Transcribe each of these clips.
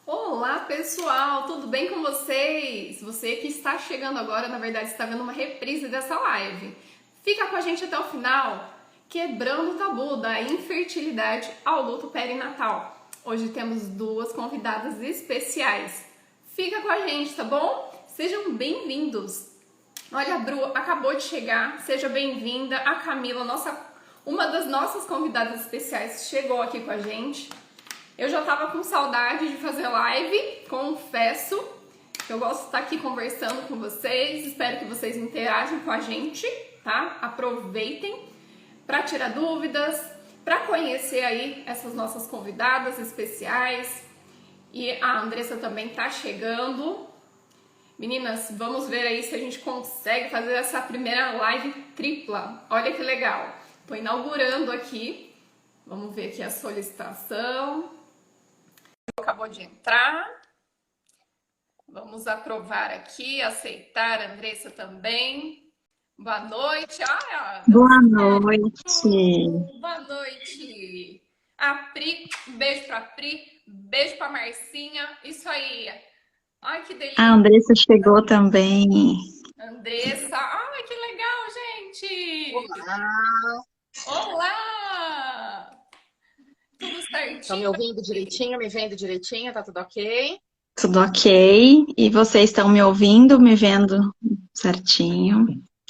Olá, pessoal, tudo bem com vocês? Você que está chegando agora, na verdade, está vendo uma reprise dessa live. Fica com a gente até o final, quebrando o tabu da infertilidade ao luto perinatal. Hoje temos duas convidadas especiais. Fica com a gente, tá bom? Sejam bem-vindos. Olha, a Bru acabou de chegar, seja bem-vinda. A Camila, uma das nossas convidadas especiais, chegou aqui com a gente. Eu já tava com saudade de fazer live, confesso. Eu gosto de estar aqui conversando com vocês, espero que vocês interajam com a gente, tá? Aproveitem para tirar dúvidas, para conhecer aí essas nossas convidadas especiais. E a Andressa também tá chegando. Meninas, vamos ver aí se a gente consegue fazer essa primeira live tripla. Olha que legal. Tô inaugurando aqui. Vamos ver aqui a solicitação. Acabou de entrar. Vamos aprovar aqui, aceitar, a Andressa também. Boa noite. Boa noite. Boa noite. A Pri, beijo pra Pri, beijo pra Marcinha. Isso aí. Ai, que delícia. A Andressa chegou também. Andressa, ai, que legal, gente. Olá. Tudo certinho? Estão me ouvindo direitinho, me vendo direitinho, tá tudo ok? Tudo ok. E vocês estão me ouvindo, me vendo certinho?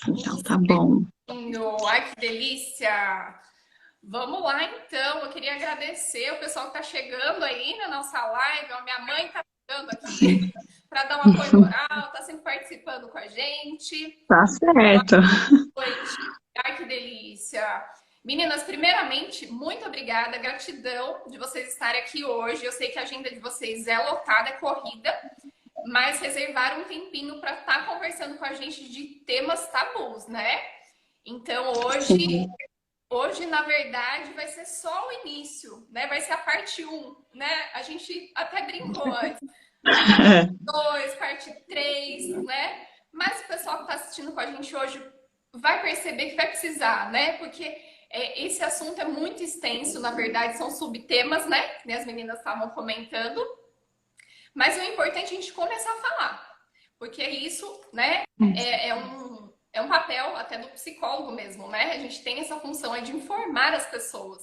Então tá bom. Ai, que delícia. Vamos lá, então. Eu queria agradecer o pessoal que tá chegando aí na nossa live. A minha mãe tá chegando aqui para dar um apoio moral, tá sempre participando com a gente. Tá certo. Ai, que delícia. Meninas, primeiramente, muito obrigada, gratidão de vocês estarem aqui hoje. Eu sei que a agenda de vocês é lotada, é corrida, mas reservaram um tempinho para estar conversando com a gente de temas tabus, né? Então, hoje, na verdade, vai ser só o início, né? Vai ser a parte 1, né? A gente até brincou antes. Parte 2, parte 3, né? Mas o pessoal que está assistindo com a gente hoje vai perceber que vai precisar, né? Porque esse assunto é muito extenso, na verdade, são subtemas, né? Que as meninas estavam comentando. Mas o importante é a gente começar a falar. Porque isso, né, é um papel até do psicólogo mesmo, né? A gente tem essa função aí de informar as pessoas,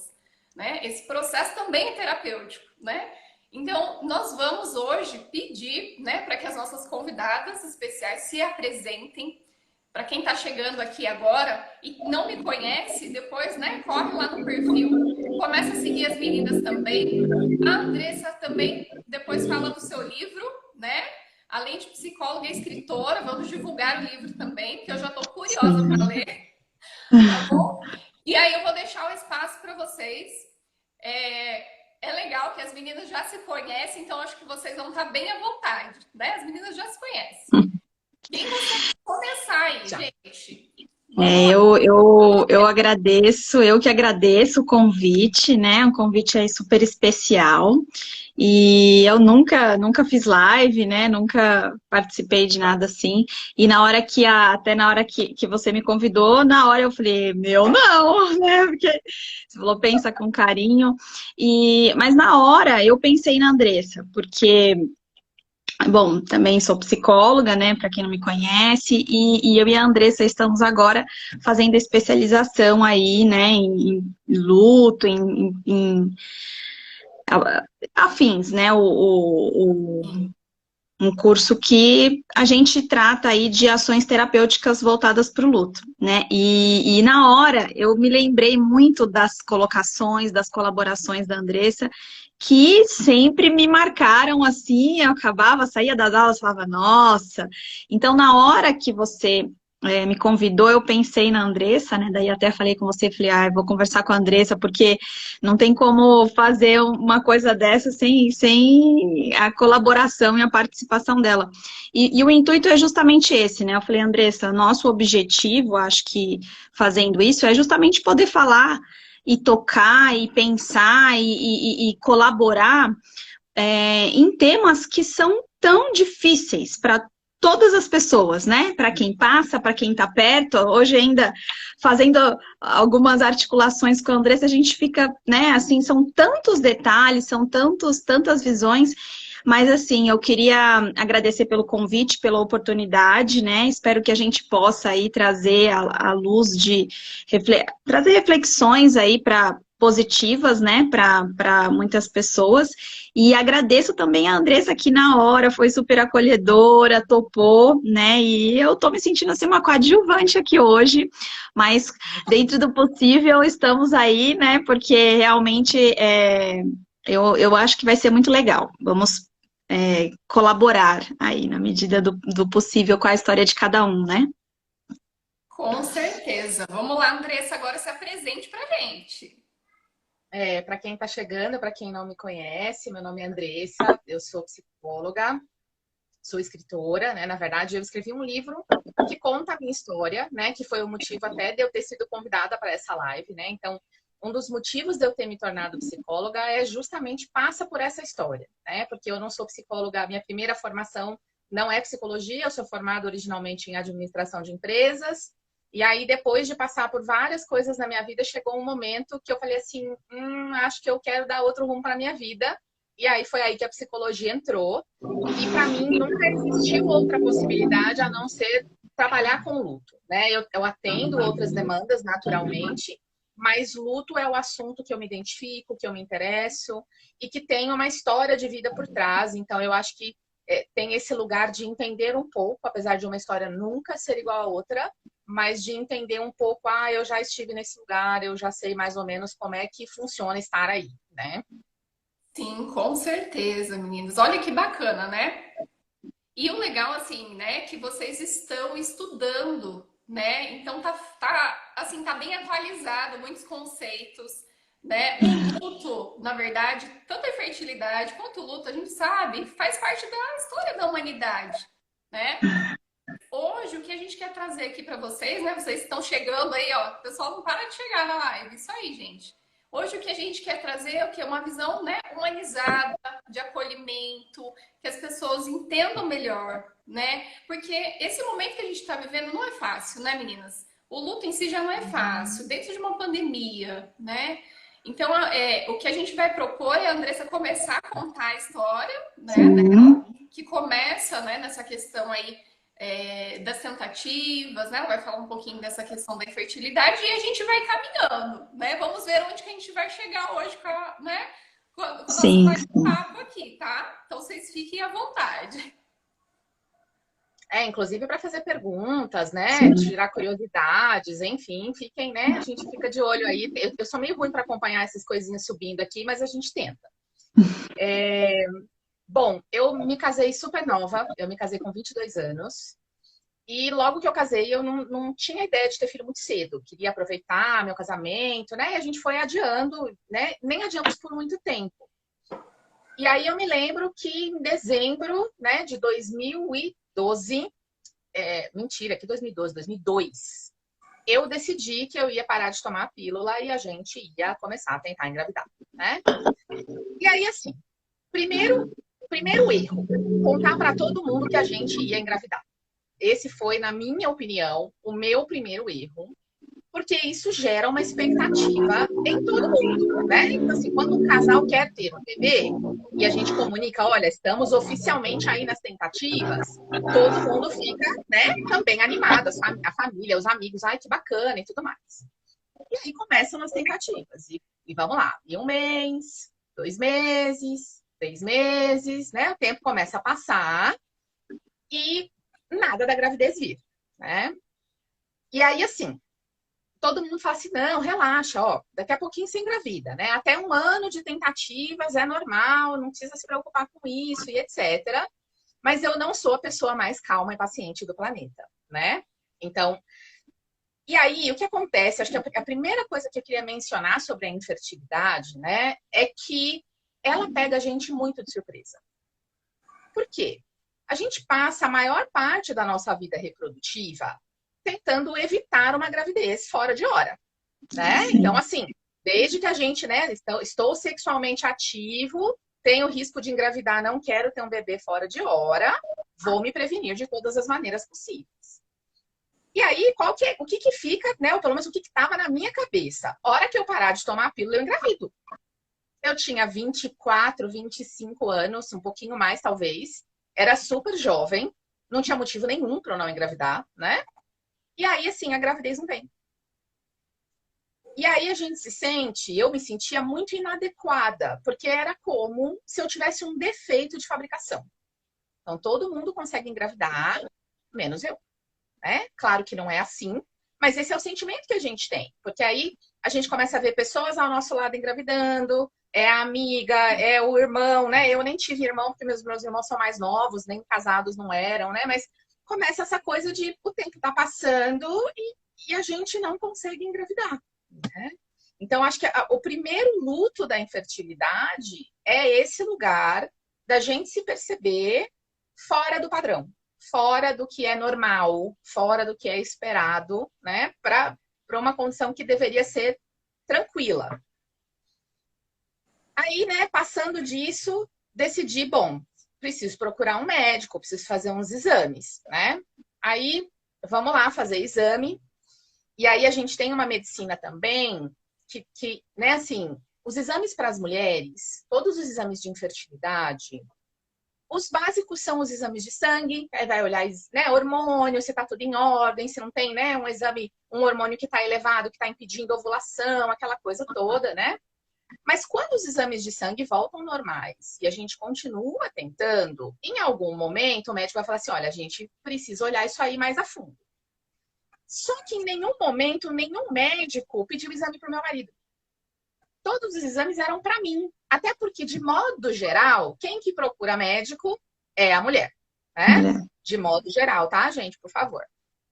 né? Esse processo também é terapêutico, né? Então, nós vamos hoje pedir, né, para que as nossas convidadas especiais se apresentem. Para quem está chegando aqui agora e não me conhece, depois, né, corre lá no perfil, começa a seguir as meninas também. A Andressa também depois fala do seu livro, né? Além de psicóloga e escritora, vamos divulgar o livro também, que eu já estou curiosa para ler. Tá bom? E aí eu vou deixar o espaço para vocês. É legal que as meninas já se conhecem, então acho que vocês vão estar bem à vontade, né? As meninas já se conhecem. Quem consegue começar aí, gente? Eu agradeço, eu que agradeço o convite, né? Um convite aí super especial. E eu nunca fiz live, né? Nunca participei de nada assim. E até na hora que você me convidou, na hora eu falei, meu, não, né? Porque você falou, pensa com carinho. Mas na hora eu pensei na Andressa, porque bom, também sou psicóloga, né, para quem não me conhece, e eu e a Andressa estamos agora fazendo especialização aí, né, em luto, em afins, né, um curso que a gente trata aí de ações terapêuticas voltadas para o luto, né, e na hora eu me lembrei muito das colocações, das colaborações da Andressa, que sempre me marcaram assim, eu saía das aulas e falava, nossa. Então, na hora que você me convidou, eu pensei na Andressa, né? Daí até falei com você, falei, eu vou conversar com a Andressa, porque não tem como fazer uma coisa dessa sem a colaboração e a participação dela. E o intuito é justamente esse, né? Eu falei, Andressa, nosso objetivo, acho que fazendo isso, é justamente poder falar e tocar, e pensar, e colaborar em temas que são tão difíceis para todas as pessoas, né? Para quem passa, para quem está perto. Hoje ainda fazendo algumas articulações com a Andressa, a gente fica, né? Assim, são tantos detalhes, são tantas visões. Mas assim, eu queria agradecer pelo convite, pela oportunidade, né? Espero que a gente possa aí trazer a luz de trazer reflexões aí para positivas, né, para muitas pessoas. E agradeço também a Andressa aqui na hora, foi super acolhedora, topou, né? E eu tô me sentindo assim uma coadjuvante aqui hoje, mas dentro do possível estamos aí, né? Porque realmente eu acho que vai ser muito legal. Vamos colaborar aí na medida do possível com a história de cada um, né? Com certeza. Vamos lá, Andressa, agora se apresente pra gente. Para quem está chegando, para quem não me conhece, meu nome é Andressa, eu sou psicóloga, sou escritora, né? Na verdade, eu escrevi um livro que conta a minha história, né? Que foi o motivo até de eu ter sido convidada para essa live, né? Então, um dos motivos de eu ter me tornado psicóloga é justamente passa por essa história, né? Porque eu não sou psicóloga, a minha primeira formação não é psicologia, eu sou formada originalmente em administração de empresas. E aí, depois de passar por várias coisas na minha vida, chegou um momento que eu falei assim, acho que eu quero dar outro rumo para minha vida. E aí foi aí que a psicologia entrou. E para mim nunca existiu outra possibilidade a não ser trabalhar com luto, né? Eu atendo outras demandas naturalmente, mas luto é o assunto que eu me identifico, que eu me interesso e que tem uma história de vida por trás. Então eu acho que tem esse lugar de entender um pouco, apesar de uma história nunca ser igual a outra, mas de entender um pouco, eu já estive nesse lugar, eu já sei mais ou menos como é que funciona estar aí, né? Sim, com certeza, meninos. Olha que bacana, né? E o legal, assim, né, que vocês estão estudando, né? Então assim, tá bem atualizado, muitos conceitos, né? O luto, na verdade, tanto a fertilidade quanto o luto, a gente sabe, faz parte da história da humanidade, né? Hoje, o que a gente quer trazer aqui para vocês, né? Vocês estão chegando aí, ó. O pessoal não para de chegar na live. Isso aí, gente. Hoje, o que a gente quer trazer é o quê? Uma visão, né, humanizada, de acolhimento, que as pessoas entendam melhor, né? Porque esse momento que a gente está vivendo não é fácil, né, meninas? O luto em si já não é fácil, dentro de uma pandemia, né? Então, o que a gente vai propor é a Andressa começar a contar a história, né, dela, que começa, né, nessa questão aí das tentativas, né? Ela vai falar um pouquinho dessa questão da infertilidade e a gente vai caminhando, né? Vamos ver onde que a gente vai chegar hoje né? Com o nosso Sim. bate-papo aqui, tá? Então vocês fiquem à vontade. Inclusive para fazer perguntas, né? Sim. Tirar curiosidades, enfim, fiquem, né? A gente fica de olho aí. Eu sou meio ruim para acompanhar essas coisinhas subindo aqui, mas a gente tenta. Bom, eu me casei super nova, eu me casei com 22 anos. E logo que eu casei, eu não tinha ideia de ter filho muito cedo. Queria aproveitar meu casamento, né? E a gente foi adiando, né? Nem adiamos por muito tempo. E aí eu me lembro que em dezembro, né, de 2012, mentira, que 2012, 2002, eu decidi que eu ia parar de tomar a pílula e a gente ia começar a tentar engravidar, né? E aí, assim, primeiro erro, contar para todo mundo que a gente ia engravidar. Esse foi, na minha opinião, o meu primeiro erro, porque isso gera uma expectativa em todo mundo, né? Então, assim, quando um casal quer ter um bebê e a gente comunica, olha, estamos oficialmente aí nas tentativas, todo mundo fica, né, também animado, a família, os amigos, ai, que bacana e tudo mais. E aí começam as tentativas, e vamos lá, e 1 mês, 2 meses, 3 meses, né? O tempo começa a passar e nada da gravidez vir, né? E aí, assim, todo mundo fala assim, não, relaxa, ó, daqui a pouquinho você engravida, né? Até 1 ano de tentativas é normal, não precisa se preocupar com isso e etc. Mas eu não sou a pessoa mais calma e paciente do planeta, né? Então, e aí, o que acontece? Acho que a primeira coisa que eu queria mencionar sobre a infertilidade, né, é que ela pega a gente muito de surpresa. Por quê? A gente passa a maior parte da nossa vida reprodutiva tentando evitar uma gravidez fora de hora, né? Então, assim, desde que a gente, né, estou sexualmente ativo, tenho risco de engravidar, não quero ter um bebê fora de hora, vou me prevenir de todas as maneiras possíveis. E aí, o que fica, né, ou pelo menos o que estava na minha cabeça? Hora que eu parar de tomar a pílula, eu engravido. Eu tinha 24, 25 anos, um pouquinho mais talvez. Era super jovem, não tinha motivo nenhum para eu não engravidar, né? E aí, assim, a gravidez não vem. E aí a gente se sente, eu me sentia muito inadequada, porque era como se eu tivesse um defeito de fabricação. Então, todo mundo consegue engravidar, menos eu, né? Claro que não é assim, mas esse é o sentimento que a gente tem. Porque aí a gente começa a ver pessoas ao nosso lado engravidando, é a amiga, é o irmão, né? Eu nem tive irmão, porque meus irmãos são mais novos, nem casados não eram, né? Mas começa essa coisa de o tempo tá passando e a gente não consegue engravidar, né? Então, acho que o primeiro luto da infertilidade é esse lugar da gente se perceber fora do padrão, fora do que é normal, fora do que é esperado, né? Para uma condição que deveria ser tranquila. Aí, né, passando disso, decidi, bom, preciso procurar um médico, preciso fazer uns exames, né? Aí, vamos lá fazer exame. E aí a gente tem uma medicina também que né, assim, os exames para as mulheres, todos os exames de infertilidade, os básicos são os exames de sangue, aí vai olhar, né, hormônio, se tá tudo em ordem, se não tem, né, um exame, um hormônio que tá elevado, que tá impedindo ovulação, aquela coisa toda, né? Mas quando os exames de sangue voltam normais e a gente continua tentando, em algum momento o médico vai falar assim, olha, a gente precisa olhar isso aí mais a fundo. Só que em nenhum momento, nenhum médico pediu exame para o meu marido. Todos os exames eram para mim. Até porque, de modo geral, quem que procura médico é a mulher, né? De modo geral, tá, gente? Por favor.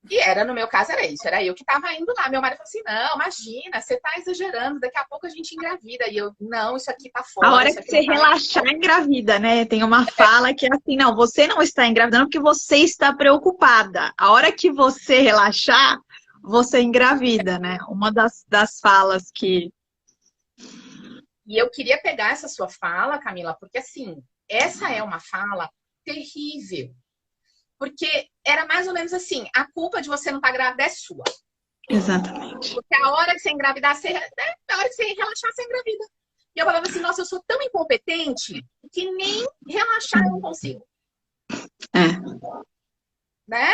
E era, no meu caso, era isso. Era eu que estava indo lá. Meu marido falou assim, não, imagina, você tá exagerando. Daqui a pouco a gente engravida. E eu, não, isso aqui tá fora. A hora que você relaxar, engravida, né? Tem uma fala que é assim, não, você não está engravidando porque você está preocupada. A hora que você relaxar, você engravida, né? Uma das falas que... E eu queria pegar essa sua fala, Camila, porque assim, essa é uma fala terrível. Porque era mais ou menos assim, a culpa de você não estar grávida é sua. Exatamente. Porque a hora que você engravidar, né? A hora que você relaxar, você engravida. E eu falava assim, nossa, eu sou tão incompetente que nem relaxar eu não consigo. Né?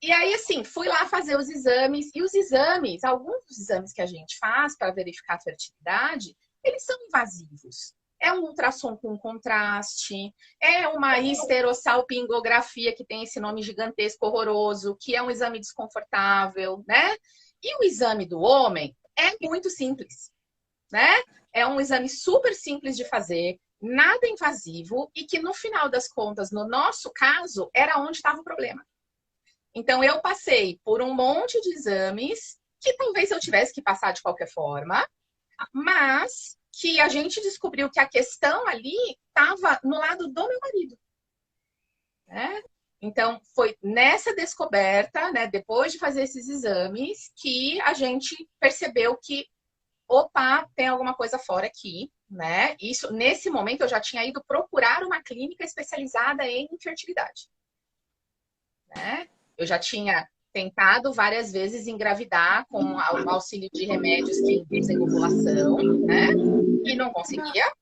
E aí, assim, fui lá fazer os exames. E os exames, alguns dos exames que a gente faz para verificar a fertilidade, eles são invasivos. É um ultrassom com contraste, é uma histerossalpingografia, que tem esse nome gigantesco, horroroso, que é um exame desconfortável, né? E o exame do homem é muito simples, né? É um exame super simples de fazer, nada invasivo e que, no final das contas, no nosso caso, era onde estava o problema. Então, eu passei por um monte de exames que talvez eu tivesse que passar de qualquer forma, mas que a gente descobriu que a questão ali estava no lado do meu marido. Né? Então, foi nessa descoberta, né, depois de fazer esses exames, que a gente percebeu que, opa, tem alguma coisa fora aqui, né? Isso, nesse momento, eu já tinha ido procurar uma clínica especializada em infertilidade. Né? Eu já tinha tentado várias vezes engravidar com o auxílio de remédios que induzem ovulação, né? E não conseguia.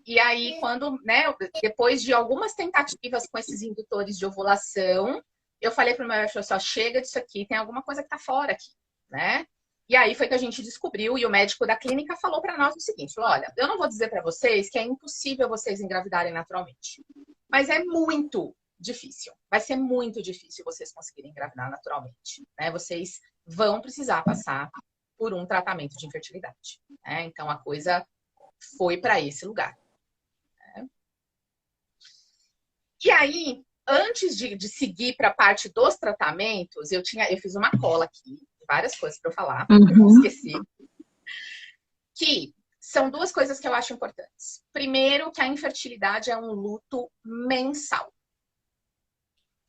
E aí, quando, né, depois de algumas tentativas com esses indutores de ovulação, eu falei para o meu médico, só chega disso aqui, tem alguma coisa que tá fora aqui, né? E aí foi que a gente descobriu, e o médico da clínica falou para nós o seguinte, olha, eu não vou dizer para vocês que é impossível vocês engravidarem naturalmente, mas é muito difícil. Vai ser muito difícil vocês conseguirem engravidar naturalmente, né? Vocês vão precisar passar por um tratamento de infertilidade, né? Então, a coisa foi para esse lugar. Né? E aí, antes de seguir para a parte dos tratamentos, eu fiz uma cola aqui, várias coisas para eu falar, eu não esqueci. Que são duas coisas que eu acho importantes. Primeiro, que a infertilidade é um luto mensal.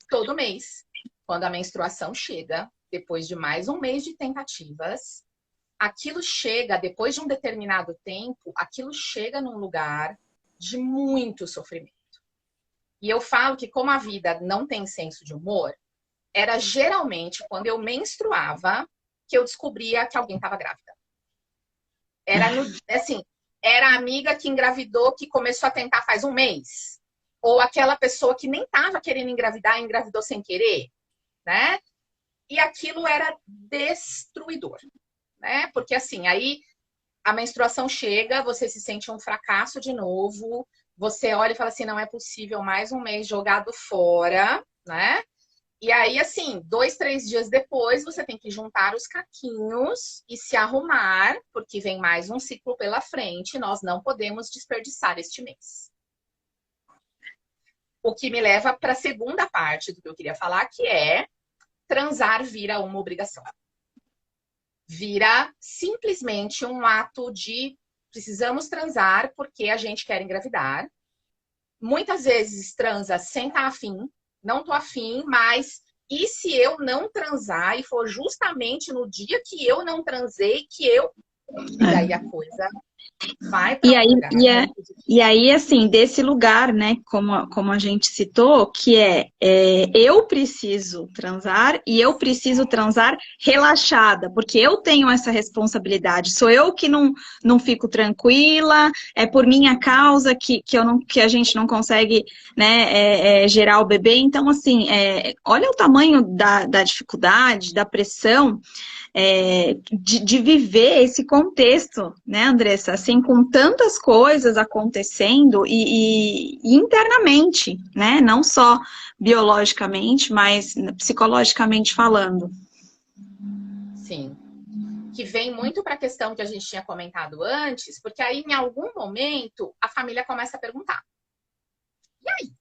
Todo mês, quando a menstruação chega, depois de mais um mês de tentativas, aquilo chega, depois de um determinado tempo, aquilo chega num lugar de muito sofrimento. E eu falo que, como a vida não tem senso de humor, era geralmente quando eu menstruava que eu descobria que alguém estava grávida. Era assim, era a amiga que engravidou, que começou a tentar faz um mês. Ou aquela pessoa que nem estava querendo engravidar, engravidou sem querer, né? E aquilo era destruidor, né? Porque assim, aí a menstruação chega, você se sente um fracasso de novo, você olha e fala assim, não é possível, mais um mês jogado fora, né? E aí, assim, 2, 3 dias depois, você tem que juntar os caquinhos e se arrumar, porque vem mais um ciclo pela frente, nós não podemos desperdiçar este mês. O que me leva para a segunda parte do que eu queria falar, que é transar vira uma obrigação. Vira simplesmente um ato de precisamos transar porque a gente quer engravidar. Muitas vezes transa sem estar afim, não tô afim, mas e se eu não transar e for justamente no dia que eu não transei que eu... E aí a coisa vai para um lugar. E aí, assim, desse lugar, né, como a gente citou, que eu preciso transar e eu preciso transar relaxada, porque eu tenho essa responsabilidade. Sou eu que não fico tranquila, é por minha causa que a gente não consegue, né, gerar o bebê. Então, assim, olha o tamanho da dificuldade, da pressão. De viver esse contexto, né, Andressa? Assim, com tantas coisas acontecendo e internamente, né? Não só biologicamente, mas psicologicamente falando. Sim. Que vem muito para a questão que a gente tinha comentado antes, porque aí em algum momento a família começa a perguntar. E aí?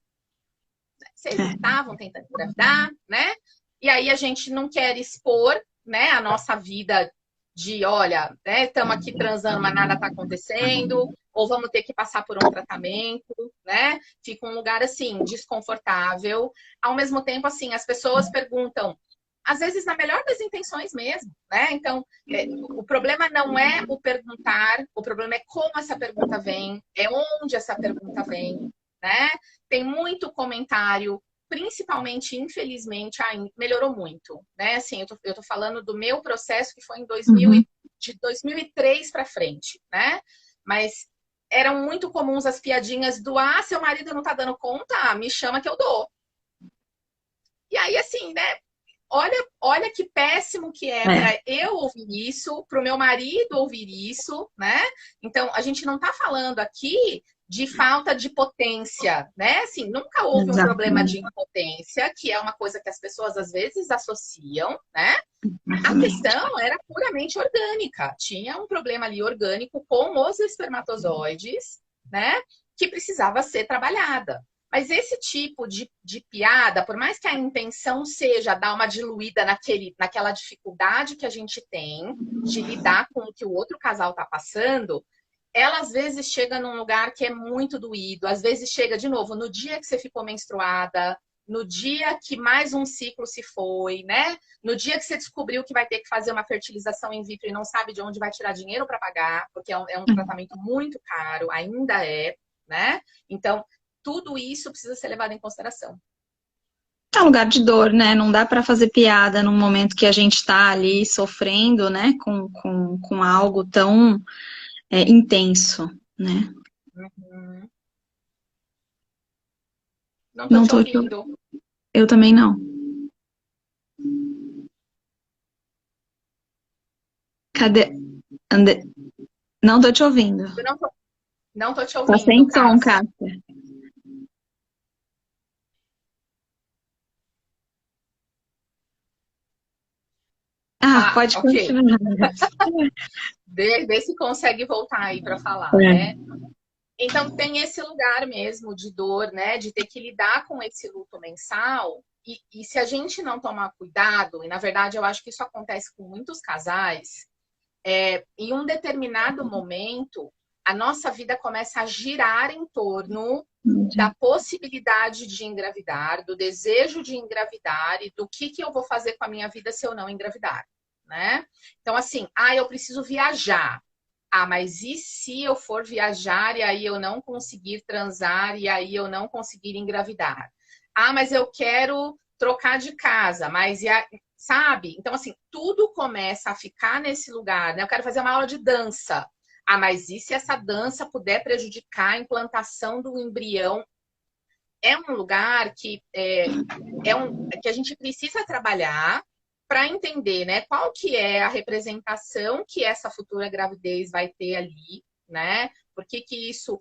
Vocês estavam tentando engravidar, né? E aí a gente não quer expor, né, a nossa vida de, olha, né, estamos aqui transando, mas nada está acontecendo, ou vamos ter que passar por um tratamento, né? Fica um lugar, assim, desconfortável. Ao mesmo tempo, assim, as pessoas perguntam, às vezes na melhor das intenções mesmo, né? Então, o problema não é o perguntar, o problema é como essa pergunta vem, é onde essa pergunta vem, né? Tem muito comentário, principalmente, infelizmente, melhorou muito, né? Assim, eu tô falando do meu processo que foi em de 2003 para frente, né? Mas eram muito comuns as piadinhas do seu marido não tá dando conta, me chama que eu dou. E aí, assim, né? Olha que péssimo que é para eu ouvir isso, para o meu marido ouvir isso, né? Então, a gente não tá falando aqui de falta de potência, né? Assim, nunca houve um problema de impotência, que é uma coisa que as pessoas às vezes associam, né? A questão era puramente orgânica. Tinha um problema ali orgânico com os espermatozoides, né? Que precisava ser trabalhada. Mas esse tipo de piada, por mais que a intenção seja dar uma diluída naquela dificuldade que a gente tem de lidar com o que o outro casal está passando, ela às vezes chega num lugar que é muito doído, às vezes chega de novo no dia que você ficou menstruada, no dia que mais um ciclo se foi, né? No dia que você descobriu que vai ter que fazer uma fertilização in vitro e não sabe de onde vai tirar dinheiro para pagar, porque é um tratamento muito caro, ainda né? Então, tudo isso precisa ser levado em consideração. É um lugar de dor, né? Não dá para fazer piada num momento que a gente está ali sofrendo, né? Com algo tão intenso, né? Uhum. Não tô te ouvindo. Eu também não. Cadê? Não tô te ouvindo. Eu não tô te ouvindo. Tá sem som, Cássia. Pode continuar. Vê se consegue voltar aí para falar, né? Então, tem esse lugar mesmo de dor, né? De ter que lidar com esse luto mensal. E se a gente não tomar cuidado, e na verdade eu acho que isso acontece com muitos casais, em um determinado momento, a nossa vida começa a girar em torno da possibilidade de engravidar, do desejo de engravidar e do que eu vou fazer com a minha vida se eu não engravidar, né? Então, assim, eu preciso viajar. Mas e se eu for viajar e aí eu não conseguir transar e aí eu não conseguir engravidar? Mas eu quero trocar de casa, mas sabe? Então, assim, tudo começa a ficar nesse lugar, né? Eu quero fazer uma aula de dança. Ah, mas e se essa dança puder prejudicar a implantação do embrião? É um lugar que a gente precisa trabalhar para entender, né, qual que é a representação que essa futura gravidez vai ter ali, né? Por que que isso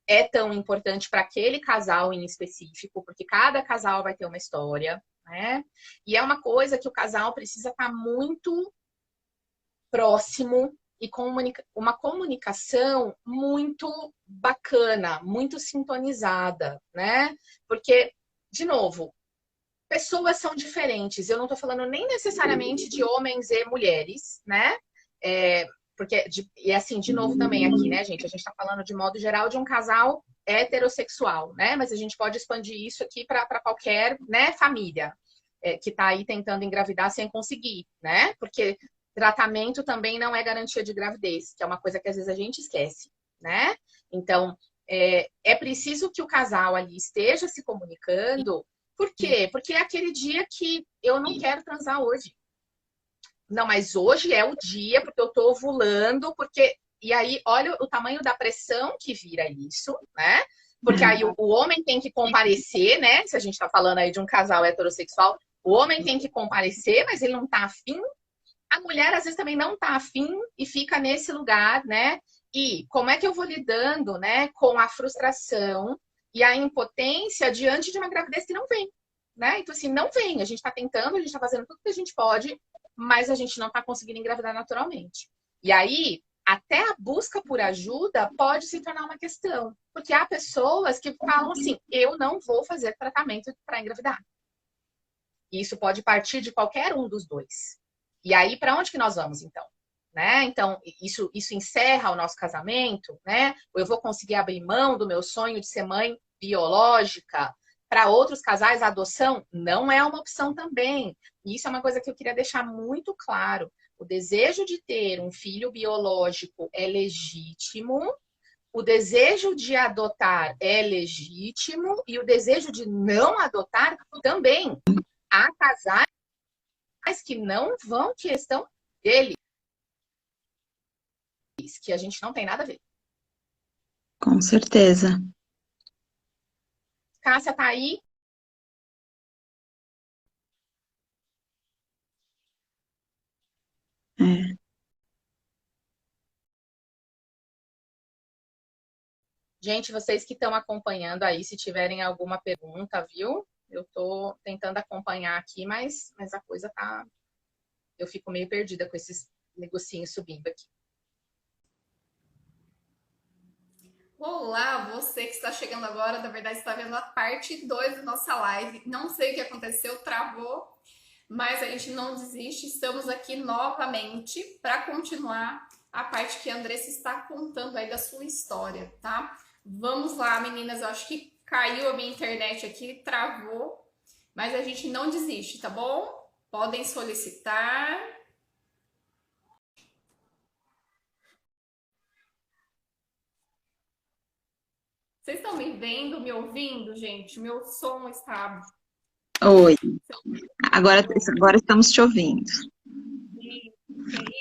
é tão importante para aquele casal em específico? Porque cada casal vai ter uma história, né? E é uma coisa que o casal precisa estar muito próximo e uma comunicação muito bacana, muito sintonizada, né? Porque, de novo, pessoas são diferentes. Eu não estou falando nem necessariamente de homens e mulheres, né? Porque, e assim, de novo também aqui, né, gente? A gente está falando de modo geral de um casal heterossexual, né? Mas a gente pode expandir isso aqui para qualquer, né, família que está aí tentando engravidar sem conseguir, né? Porque tratamento também não é garantia de gravidez, que é uma coisa que às vezes a gente esquece, né? Então, é preciso que o casal ali esteja se comunicando. Por quê? Porque é aquele dia que eu não quero transar hoje. Não, mas hoje é o dia, porque eu tô ovulando, porque... E aí, olha o tamanho da pressão que vira isso, né? Porque aí o homem tem que comparecer, né? Se a gente tá falando aí de um casal heterossexual, o homem tem que comparecer, mas ele não tá afim. A mulher, às vezes, também não tá afim e fica nesse lugar, né? E como é que eu vou lidando, né, com a frustração e a impotência diante de uma gravidez que não vem, né? Então, assim, não vem. A gente tá tentando, a gente tá fazendo tudo que a gente pode, mas a gente não tá conseguindo engravidar naturalmente. E aí, até a busca por ajuda pode se tornar uma questão. Porque há pessoas que falam assim, eu não vou fazer tratamento para engravidar. E isso pode partir de qualquer um dos dois. E aí, para onde que nós vamos, então? Né? Então, isso encerra o nosso casamento, né? Ou eu vou conseguir abrir mão do meu sonho de ser mãe biológica? Para outros casais, a adoção não é uma opção também. E isso é uma coisa que eu queria deixar muito claro. O desejo de ter um filho biológico é legítimo, o desejo de adotar é legítimo e o desejo de não adotar também. Há casais que não vão, questão deles, que a gente não tem nada a ver. Com certeza. Cássia tá aí? É. Gente, vocês que estão acompanhando aí, se tiverem alguma pergunta, viu? Eu tô tentando acompanhar aqui, mas a coisa tá... Eu fico meio perdida com esses negocinhos subindo aqui. Olá, você que está chegando agora, na verdade está vendo a parte 2 da nossa live. Não sei o que aconteceu, travou, mas a gente não desiste. Estamos aqui novamente para continuar a parte que a Andressa está contando aí da sua história, tá? Vamos lá, meninas. Eu acho que caiu a minha internet aqui, travou, mas a gente não desiste, tá bom? Podem solicitar. Vocês estão me vendo, me ouvindo, gente? Meu som está... Oi. Agora estamos te ouvindo. Que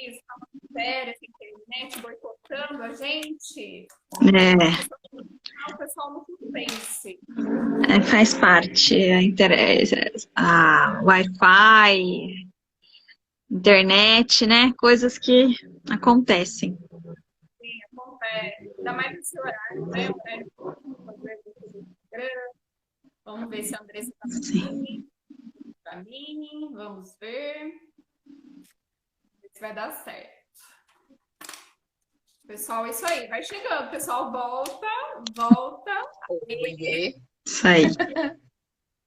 isso? Tá uma séria essa internet boicotando a gente? O pessoal no suspense. Faz parte. A Wi-Fi, internet, né? Coisas que acontecem. Sim, acontece. Ainda mais nesse horário, né? O horário do Instagram. Vamos ver se a Andressa está aqui. Para mim, vamos ver. Se vai dar certo. Pessoal, é isso aí. Vai chegando. Pessoal, volta. Oiê. Isso aí.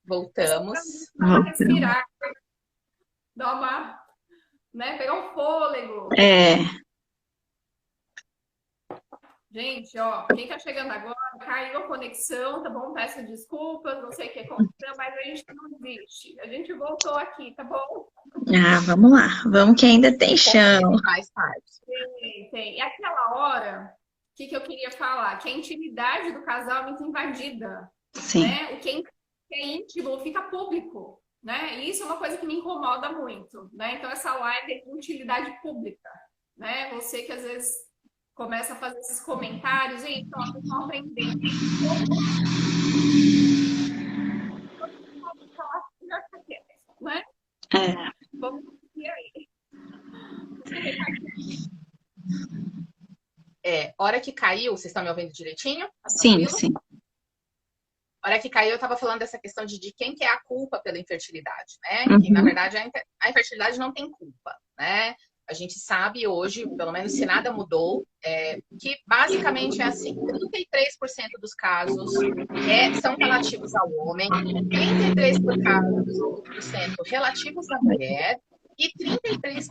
Voltamos. Dá uma respirar. Dá uma... né? Pegar um fôlego. Gente, ó, quem tá chegando agora, caiu a conexão, tá bom? Peço desculpas, não sei o que aconteceu, mas a gente não desiste. A gente voltou aqui, tá bom? Vamos lá. Vamos que ainda tem chão. Mais tarde. Tem. E aquela hora, o que eu queria falar? Que a intimidade do casal é muito invadida. Sim. Né? O que é íntimo fica público. Né? E isso é uma coisa que me incomoda muito. Né? Então, essa live é de utilidade pública. Né? Você que às vezes começa a fazer esses comentários, gente, ó, vocês estão aprendendo. Não é? É. Vamos seguir aí. Hora que caiu, vocês estão me ouvindo direitinho? Tá Sim, tranquilo? sim. Hora que caiu, eu estava falando dessa questão de quem que é a culpa pela infertilidade, né? Uhum. Que, na verdade, a infertilidade não tem culpa, né? A gente sabe hoje, pelo menos se nada mudou, que basicamente é assim, 33% dos casos são relativos ao homem, 33% relativos à mulher e 33%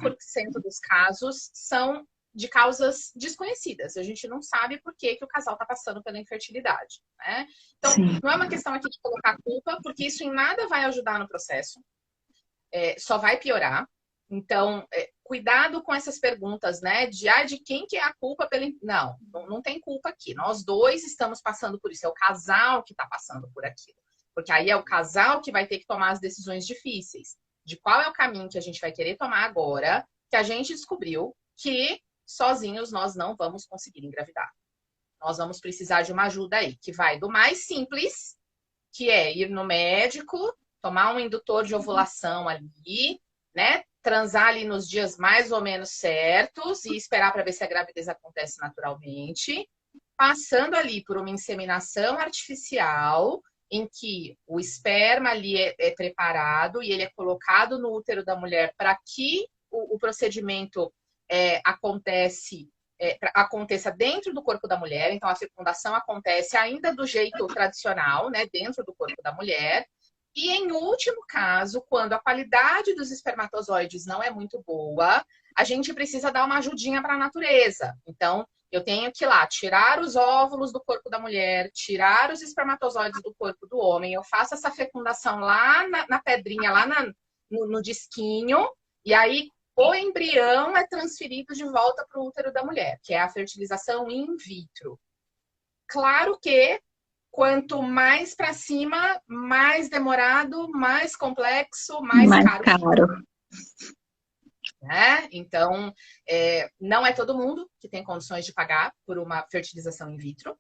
dos casos são de causas desconhecidas. A gente não sabe por que o casal está passando pela infertilidade, né? Então, Sim. não é uma questão aqui de colocar culpa, porque isso em nada vai ajudar no processo, só vai piorar. Então, cuidado com essas perguntas, né? De quem que é a culpa pela... Não tem culpa aqui. Nós dois estamos passando por isso. É o casal que está passando por aquilo. Porque aí é o casal que vai ter que tomar as decisões difíceis. De qual é o caminho que a gente vai querer tomar agora, que a gente descobriu que sozinhos nós não vamos conseguir engravidar. Nós vamos precisar de uma ajuda aí, que vai do mais simples, que é ir no médico, tomar um indutor de ovulação ali, né? Transar ali nos dias mais ou menos certos e esperar para ver se a gravidez acontece naturalmente, passando ali por uma inseminação artificial, em que o esperma ali é preparado e ele é colocado no útero da mulher para que o procedimento aconteça dentro do corpo da mulher. Então, a fecundação acontece ainda do jeito tradicional, né? Dentro do corpo da mulher. E, em último caso, quando a qualidade dos espermatozoides não é muito boa, a gente precisa dar uma ajudinha para a natureza. Então, eu tenho que ir lá tirar os óvulos do corpo da mulher, tirar os espermatozoides do corpo do homem. Eu faço essa fecundação lá na pedrinha, lá no disquinho, e aí o embrião é transferido de volta para o útero da mulher, que é a fertilização in vitro. Claro que quanto mais para cima, mais demorado, mais complexo, mais caro. Né? Então, não é todo mundo que tem condições de pagar por uma fertilização in vitro.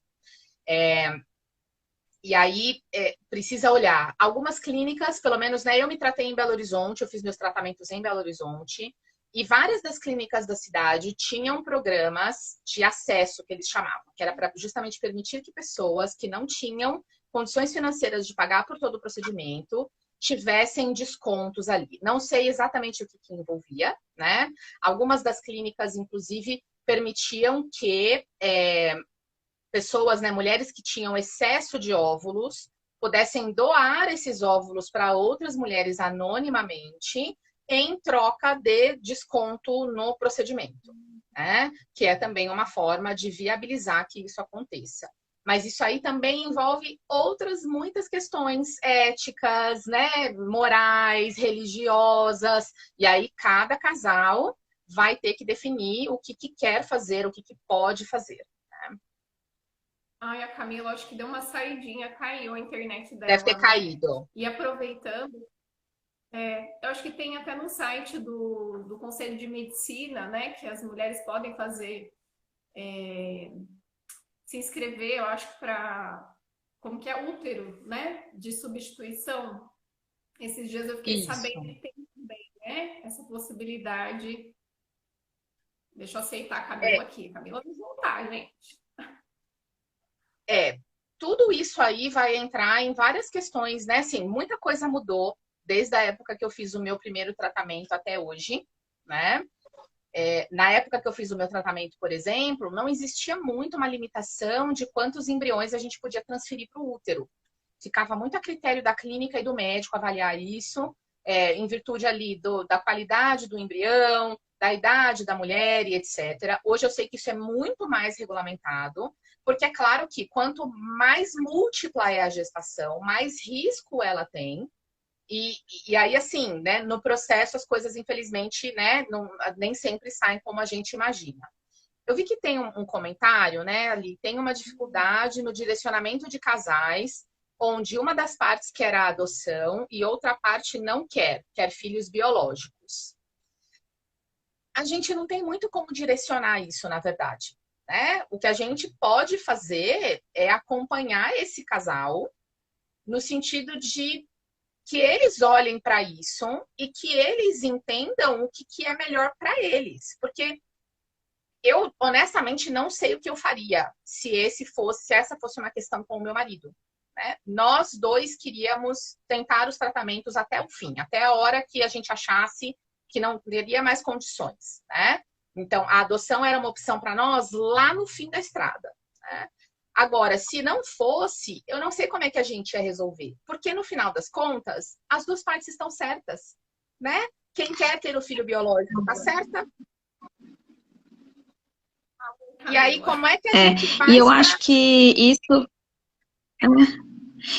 E aí, precisa olhar. Algumas clínicas, pelo menos, né, eu me tratei em Belo Horizonte, eu fiz meus tratamentos em Belo Horizonte, e várias das clínicas da cidade tinham programas de acesso, que eles chamavam, que era para justamente permitir que pessoas que não tinham condições financeiras de pagar por todo o procedimento tivessem descontos ali. Não sei exatamente o que envolvia, né? Algumas das clínicas, inclusive, permitiam que pessoas, né, mulheres que tinham excesso de óvulos, pudessem doar esses óvulos para outras mulheres anonimamente, em troca de desconto no procedimento, né? Que é também uma forma de viabilizar que isso aconteça. Mas isso aí também envolve outras muitas questões éticas, né? Morais, religiosas. E aí cada casal vai ter que definir o que quer fazer, o que pode fazer. Né? Ai, a Camila, acho que deu uma saidinha, caiu a internet dela. Deve ter né? caído. E aproveitando, eu acho que tem até no site do Conselho de Medicina, né, que as mulheres podem fazer, se inscrever, eu acho, para, como que é, útero, né, de substituição. Esses dias eu fiquei sabendo que tem também, né, essa possibilidade. Deixa eu aceitar a Camila aqui. Camila vai voltar, gente. Tudo isso aí vai entrar em várias questões, né? Assim, muita coisa mudou desde a época que eu fiz o meu primeiro tratamento até hoje, né? Na época que eu fiz o meu tratamento, por exemplo, não existia muito uma limitação de quantos embriões a gente podia transferir para o útero. Ficava muito a critério da clínica e do médico avaliar isso, em virtude ali da qualidade do embrião, da idade da mulher e etc. Hoje eu sei que isso é muito mais regulamentado, porque é claro que quanto mais múltipla é a gestação, mais risco ela tem. E aí, assim, né, no processo as coisas, infelizmente, né, nem sempre saem como a gente imagina. Eu vi que tem um comentário, né, ali, tem uma dificuldade no direcionamento de casais, onde uma das partes quer a adoção e outra parte não quer filhos biológicos. A gente não tem muito como direcionar isso, na verdade. né? O que a gente pode fazer é acompanhar esse casal no sentido de que eles olhem para isso e que eles entendam o que é melhor para eles. Porque eu, honestamente, não sei o que eu faria se essa fosse uma questão com o meu marido. Né? Nós dois queríamos tentar os tratamentos até o fim, até a hora que a gente achasse que não teria mais condições. Né? Então, a adoção era uma opção para nós lá no fim da estrada. Né? Agora, se não fosse, eu não sei como é que a gente ia resolver. Porque, no final das contas, as duas partes estão certas. Né? Quem quer ter o filho biológico está certa. E aí, como é que a gente faz? E eu acho que isso...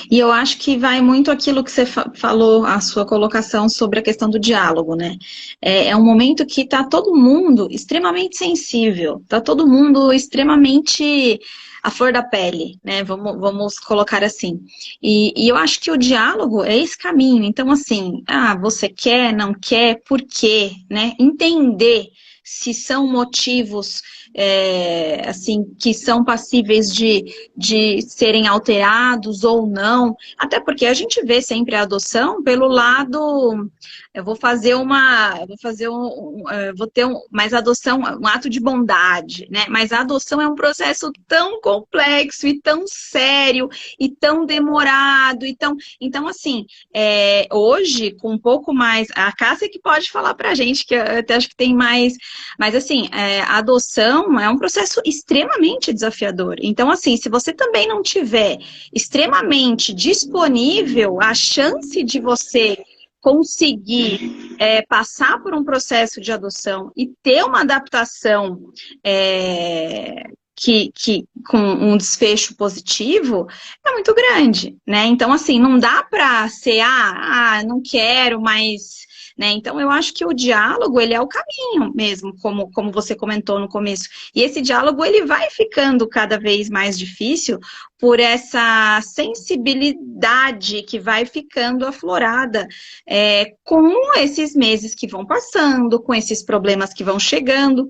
E eu acho que vai muito aquilo que você falou, a sua colocação sobre a questão do diálogo, né? É um momento que está todo mundo extremamente sensível, está todo mundo extremamente à flor da pele, né? Vamos colocar assim. E eu acho que o diálogo é esse caminho. Então, assim, você quer, não quer, por quê, né? Entender se são motivos assim, que são passíveis de serem alterados ou não, até porque a gente vê sempre a adoção pelo lado, mas a adoção é um ato de bondade, né? Mas a adoção é um processo tão complexo e tão sério e tão demorado, então assim, hoje, com um pouco mais, a Cássia que pode falar pra gente, que eu até acho que tem mais, mas assim, a adoção é um processo extremamente desafiador. Então, assim, se você também não tiver extremamente disponível, a chance de você conseguir passar por um processo de adoção e ter uma adaptação com um desfecho positivo é muito grande, né? Então, assim, não dá para ser, não quero, mas... Né? Então, eu acho que o diálogo, ele é o caminho mesmo, como você comentou no começo. E esse diálogo, ele vai ficando cada vez mais difícil por essa sensibilidade que vai ficando aflorada com esses meses que vão passando, com esses problemas que vão chegando.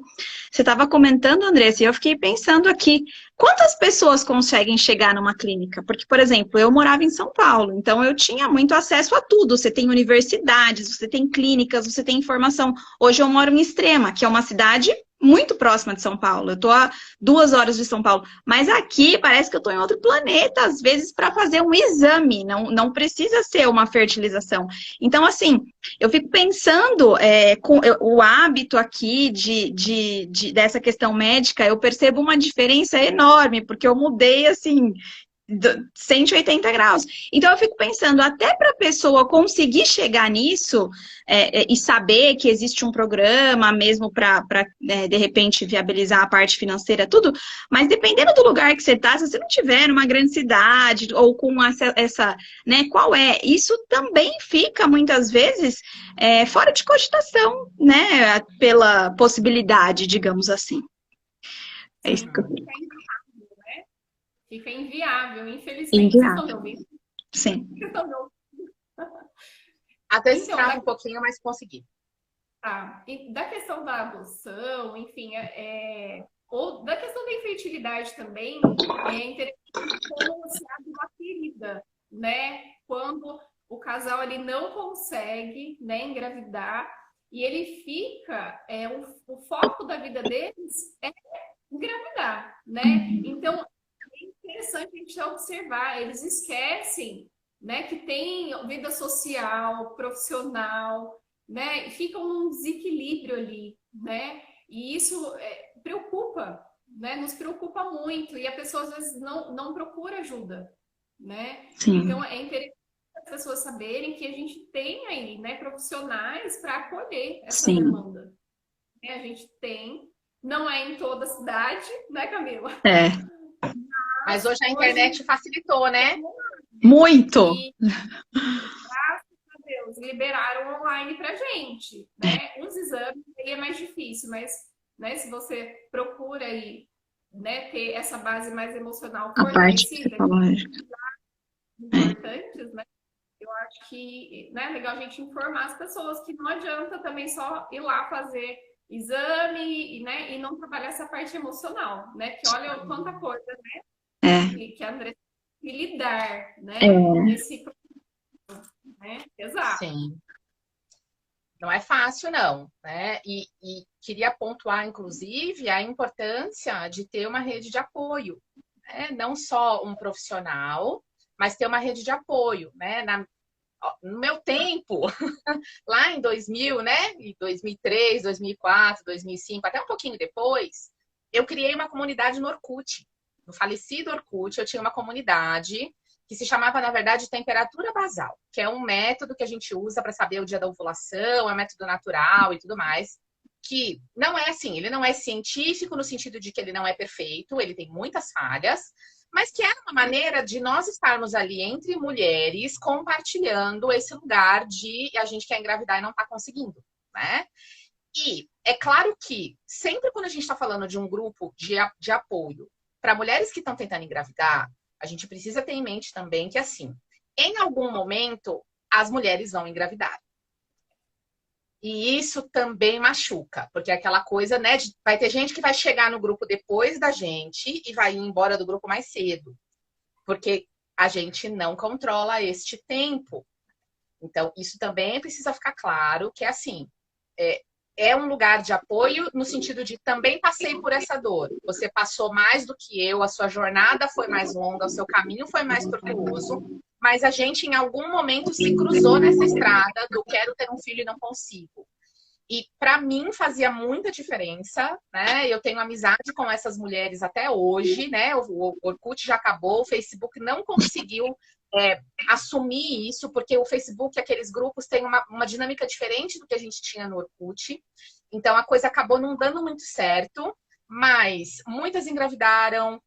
Você estava comentando, Andressa, e eu fiquei pensando aqui, quantas pessoas conseguem chegar numa clínica? Porque, por exemplo, eu morava em São Paulo, então eu tinha muito acesso a tudo. Você tem universidades, você tem clínicas, você tem informação. Hoje eu moro em Extrema, que é uma cidade muito próxima de São Paulo. Eu tô a 2 horas de São Paulo. Mas aqui parece que eu tô em outro planeta, às vezes, para fazer um exame. Não precisa ser uma fertilização. Então, assim, eu fico pensando com o hábito aqui dessa questão médica, eu percebo uma diferença enorme, porque eu mudei, assim, 180 graus. Então, eu fico pensando, até para a pessoa conseguir chegar nisso e saber que existe um programa mesmo para, de repente, viabilizar a parte financeira, tudo, mas dependendo do lugar que você está, se você não tiver numa grande cidade ou com essa, né, qual é? Isso também fica, muitas vezes, fora de cogitação, né, pela possibilidade, digamos assim. É isso que eu... Fica inviável, infelizmente. Vocês estão me ouvindo? Sim. Até se trava um pouquinho, mas consegui. E da questão da adoção, enfim, ou da questão da infertilidade também, é interessante como se abre uma ferida, né? Quando o casal ele não consegue, né, engravidar e ele fica, o foco da vida deles é engravidar, né? Então, interessante a gente observar, eles esquecem, né, que tem vida social, profissional, né, e ficam num desequilíbrio ali, né, e isso preocupa, né, nos preocupa muito, e a pessoa às vezes não procura ajuda, né, Sim. Então é interessante as pessoas saberem que a gente tem aí, né, profissionais para acolher essa Sim. demanda, a gente tem, não é em toda a cidade, né, Camila? Mas hoje a internet facilitou, né? Muito! E, graças a Deus, liberaram online pra gente, né? Uns exames aí é mais difícil, mas, né, se você procura aí, né, ter essa base mais emocional fortalecida, importantes, né? Eu acho que, né, é legal a gente informar as pessoas que não adianta também só ir lá fazer exame, né? E não trabalhar essa parte emocional, né? Que olha quanta coisa É, que a Andressa tem que lidar, né? é, Nesse processo, né? Exato. Sim. Não é fácil, não, né? E queria pontuar, inclusive, a importância de ter uma rede de apoio, né? Não só um profissional, mas ter uma rede de apoio, né? No meu tempo, lá em 2000, né? Em 2003, 2004, 2005, até um pouquinho depois, eu criei uma comunidade no Orkut. No falecido Orkut, eu tinha uma comunidade que se chamava, na verdade, temperatura basal, que é um método que a gente usa para saber o dia da ovulação, é um método natural e tudo mais, que não é assim, ele não é científico no sentido de que ele não é perfeito, ele tem muitas falhas, mas que era uma maneira de nós estarmos ali entre mulheres compartilhando esse lugar de a gente quer engravidar e não está conseguindo, né? E é claro que sempre quando a gente está falando de um grupo de apoio para mulheres que estão tentando engravidar, a gente precisa ter em mente também que, assim, em algum momento, as mulheres vão engravidar. E isso também machuca, porque é aquela coisa, né? Vai ter gente que vai chegar no grupo depois da gente e vai ir embora do grupo mais cedo, porque a gente não controla este tempo. Então, isso também precisa ficar claro que é assim, é, é um lugar de apoio no sentido de também passei por essa dor. Você passou mais do que eu, a sua jornada foi mais longa, o seu caminho foi mais tortuoso, mas a gente em algum momento se cruzou nessa estrada do quero ter um filho e não consigo. E para mim fazia muita diferença, né? Eu tenho amizade com essas mulheres até hoje, né? O Orkut já acabou, o Facebook não conseguiu assumir isso, porque o Facebook, aqueles grupos, têm uma dinâmica diferente do que a gente tinha no Orkut. Então a coisa acabou não dando muito certo, mas muitas engravidaram,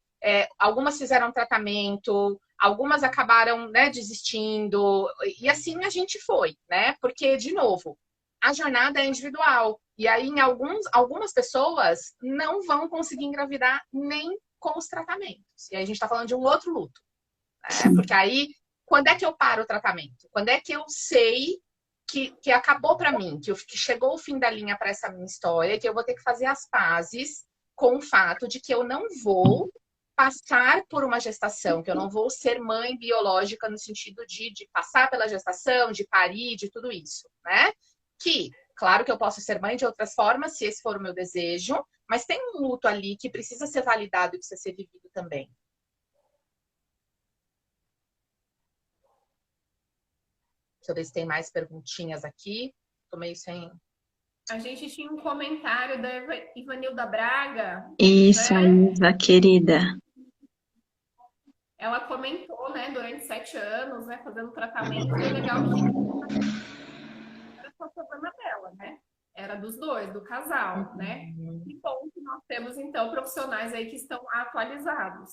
algumas fizeram tratamento, algumas acabaram, né, desistindo, e assim a gente foi, né? Porque, de novo, a jornada é individual. E aí, algumas pessoas não vão conseguir engravidar nem com os tratamentos. E aí a gente está falando de um outro luto. Né? sim. Porque aí, quando é que eu paro o tratamento? Quando é que eu sei que acabou para mim, que chegou o fim da linha para essa minha história, que eu vou ter que fazer as pazes com o fato de que eu não vou passar por uma gestação, que eu não vou ser mãe biológica no sentido de passar pela gestação, de parir, de tudo isso, né? Que, claro que eu posso ser mãe de outras formas, se esse for o meu desejo, mas tem um luto ali que precisa ser validado e precisa ser vivido também. Deixa eu ver se tem mais perguntinhas aqui. Tô meio sem. A gente tinha um comentário da Ivanilda Braga, Isso, a né? Isa, querida. Ela comentou, né, durante 7 anos, né, fazendo tratamento, e é legal que era só problema dela, né? Era dos dois, do casal, né? Uhum. Que bom que nós temos, então, profissionais aí que estão atualizados,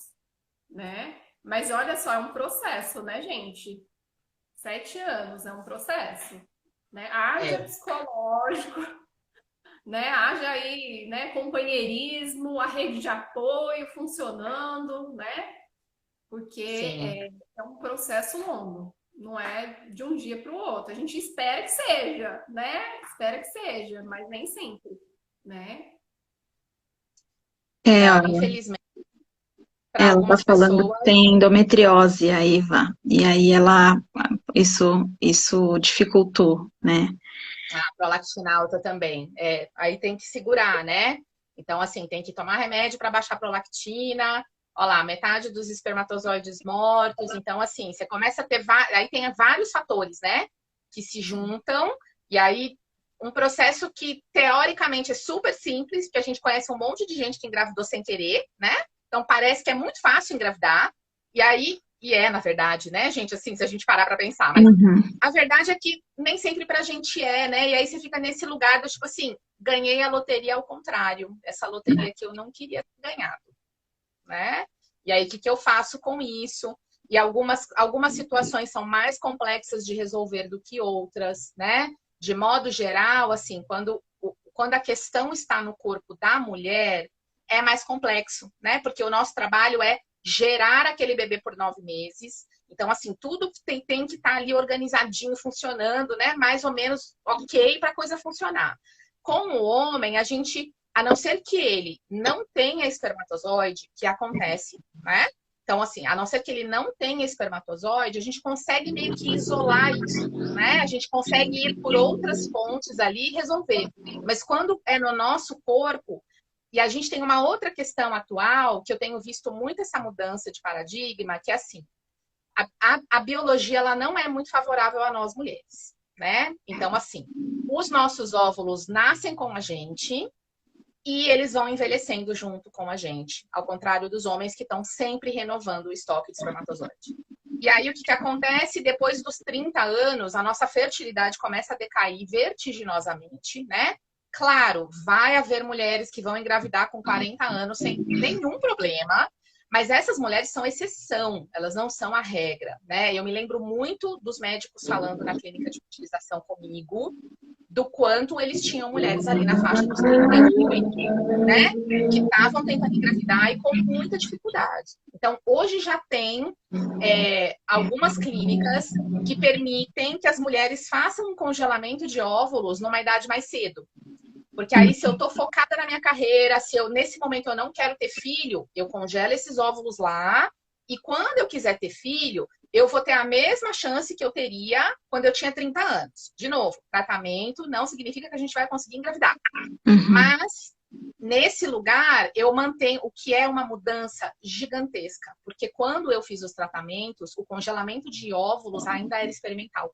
né? Mas olha só, é um processo, né, gente? 7 anos é um processo, né? Haja É, psicológico, né? Haja aí, né, companheirismo, a rede de apoio funcionando, né? Porque sim. é um processo longo, não é de um dia para o outro. A gente espera que seja, né? Espera que seja, mas nem sempre, né? É, Não, olha, infelizmente, para ela tá algumas falando que pessoas, tem endometriose, a Iva. E aí isso dificultou, né? a prolactina alta também. Aí tem que segurar, né? Então, assim, tem que tomar remédio para baixar a prolactina. Olha lá, metade dos espermatozoides mortos. Então, assim, você começa a ter. Aí tem vários fatores, né? Que se juntam. E aí, um processo que, teoricamente, é super simples, porque a gente conhece um monte de gente que engravidou sem querer, né? Então, parece que é muito fácil engravidar. E aí, na verdade, né, gente? Assim, se a gente parar para pensar. Mas Uhum. a verdade é que nem sempre pra gente né? E aí você fica nesse lugar do tipo assim, ganhei a loteria ao contrário. Essa loteria que eu não queria ter ganhado, né? E aí, o que eu faço com isso? E algumas situações são mais complexas de resolver do que outras, né? De modo geral, assim, quando a questão está no corpo da mulher, é mais complexo, né? Porque o nosso trabalho é gerar aquele bebê por 9 meses. Então, assim, tudo tem que estar ali organizadinho, funcionando, né? Mais ou menos ok para a coisa funcionar. Com o homem, a gente, a não ser que ele não tenha espermatozoide, que acontece, né? Então, assim, a não ser que ele não tenha espermatozoide, a gente consegue meio que isolar isso, né? A gente consegue ir por outras fontes ali e resolver. Mas quando é no nosso corpo, e a gente tem uma outra questão atual, que eu tenho visto muito essa mudança de paradigma, que é assim, a biologia ela não é muito favorável a nós mulheres, né? Então, assim, os nossos óvulos nascem com a gente e eles vão envelhecendo junto com a gente, ao contrário dos homens que estão sempre renovando o estoque de espermatozoide. E aí, o que acontece? Depois dos 30 anos, a nossa fertilidade começa a decair vertiginosamente, né? Claro, vai haver mulheres que vão engravidar com 40 anos sem nenhum problema, mas essas mulheres são exceção, elas não são a regra, né? Eu me lembro muito dos médicos falando na clínica de utilização comigo, do quanto eles tinham mulheres ali na faixa dos 38, né? Que estavam tentando engravidar e com muita dificuldade. Então, hoje já tem algumas clínicas que permitem que as mulheres façam um congelamento de óvulos numa idade mais cedo. Porque aí, se eu tô focada na minha carreira, se eu, nesse momento, eu não quero ter filho, eu congelo esses óvulos lá, e quando eu quiser ter filho, eu vou ter a mesma chance que eu teria quando eu tinha 30 anos. De novo, tratamento não significa que a gente vai conseguir engravidar. Mas, nesse lugar, eu mantenho o que é uma mudança gigantesca. Porque quando eu fiz os tratamentos, o congelamento de óvulos ainda era experimental.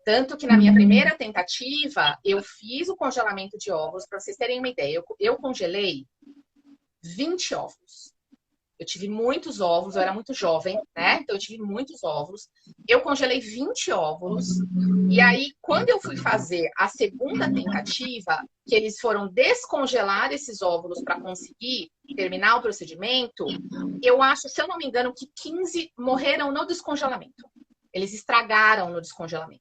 Tanto que na minha primeira tentativa, eu fiz o congelamento de óvulos, para vocês terem uma ideia. Eu congelei 20 óvulos. Eu tive muitos óvulos, eu era muito jovem, né? Então eu tive muitos óvulos. Eu congelei 20 óvulos. E aí, quando eu fui fazer a segunda tentativa, que eles foram descongelar esses óvulos para conseguir terminar o procedimento, eu acho, se eu não me engano, que 15 morreram no descongelamento. Eles estragaram no descongelamento.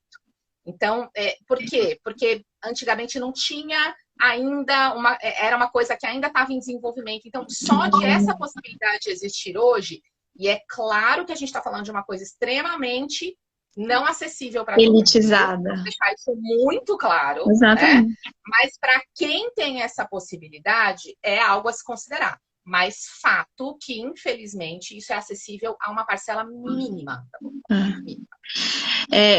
Então, por quê? Porque antigamente não tinha ainda era uma coisa que ainda estava em desenvolvimento. Então, só de essa possibilidade existir hoje, e é claro que a gente está falando de uma coisa extremamente não acessível para todo mundo. Elitizada. Vou deixar isso muito claro. Exatamente. Né? Mas para quem tem essa possibilidade, é algo a se considerar. Mas fato que, infelizmente, isso é acessível a uma parcela mínima.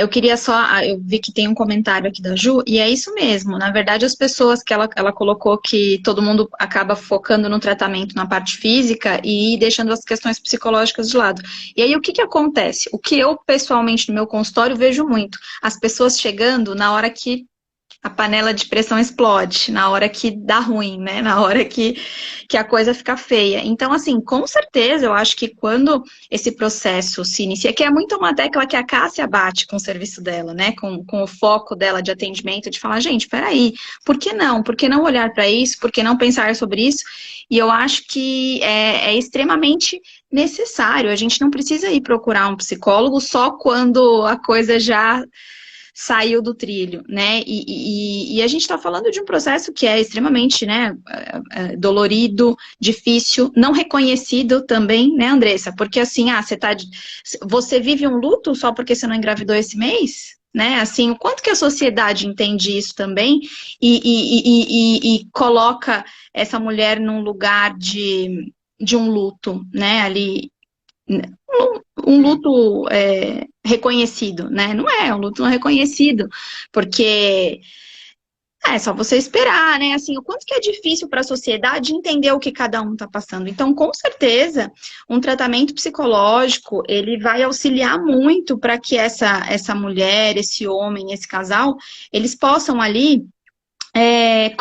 Eu queria só, eu vi que tem um comentário aqui da Ju, e é isso mesmo. Na verdade, as pessoas que ela colocou que todo mundo acaba focando no tratamento na parte física e deixando as questões psicológicas de lado. E aí, o que acontece? O que eu, pessoalmente, no meu consultório, vejo muito. As pessoas chegando na hora que a panela de pressão explode, na hora que dá ruim, né? Na hora que a coisa fica feia. Então, assim, com certeza, eu acho que quando esse processo se inicia, que é muito uma tecla que a Cássia bate com o serviço dela, né? Com o foco dela de atendimento, de falar, gente, peraí, por que não? Por que não olhar para isso? Por que não pensar sobre isso? E eu acho que é extremamente necessário. A gente não precisa ir procurar um psicólogo só quando a coisa já saiu do trilho, né? E a gente está falando de um processo que é extremamente, né, dolorido, difícil, não reconhecido também, né, Andressa? Porque assim, você vive um luto só porque você não engravidou esse mês? Né? Assim, o quanto que a sociedade entende isso também e coloca essa mulher num lugar de um luto, né? Ali, um luto reconhecido, né? Não é um luto não reconhecido, porque é só você esperar, né? Assim, o quanto que é difícil para a sociedade entender o que cada um está passando. Então, com certeza, um tratamento psicológico, ele vai auxiliar muito para que essa mulher, esse homem, esse casal, eles possam ali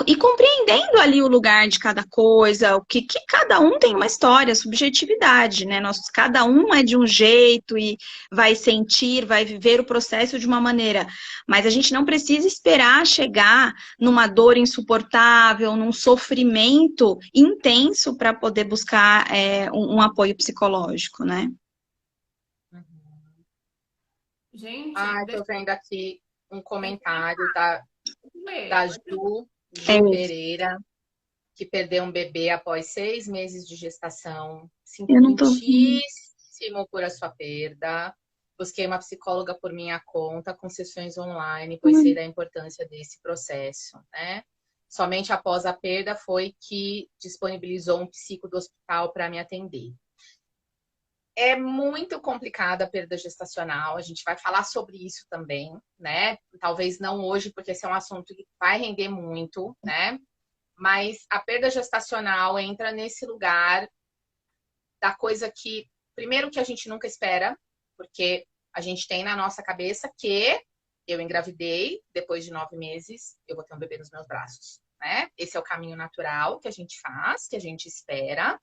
e compreendendo ali o lugar de cada coisa, o que cada um tem uma história, subjetividade, né? Cada um é de um jeito e vai sentir, vai viver o processo de uma maneira. Mas a gente não precisa esperar chegar numa dor insuportável, num sofrimento intenso para poder buscar um apoio psicológico, né? Gente, tô vendo aqui um comentário da Ju Pereira, que perdeu um bebê após 6 meses de gestação. Sinto muitíssimo por a sua perda. Busquei uma psicóloga por minha conta, com sessões online, pois sei da importância desse processo, né? somente após a perda foi que disponibilizou um psico do hospital para me atender. É muito complicada a perda gestacional, a gente vai falar sobre isso também, né? Talvez não hoje, porque esse é um assunto que vai render muito, né? Mas a perda gestacional entra nesse lugar da coisa que, primeiro, que a gente nunca espera, porque a gente tem na nossa cabeça que eu engravidei, depois de 9 meses, eu vou ter um bebê nos meus braços, né? Esse é o caminho natural que a gente faz, que a gente espera.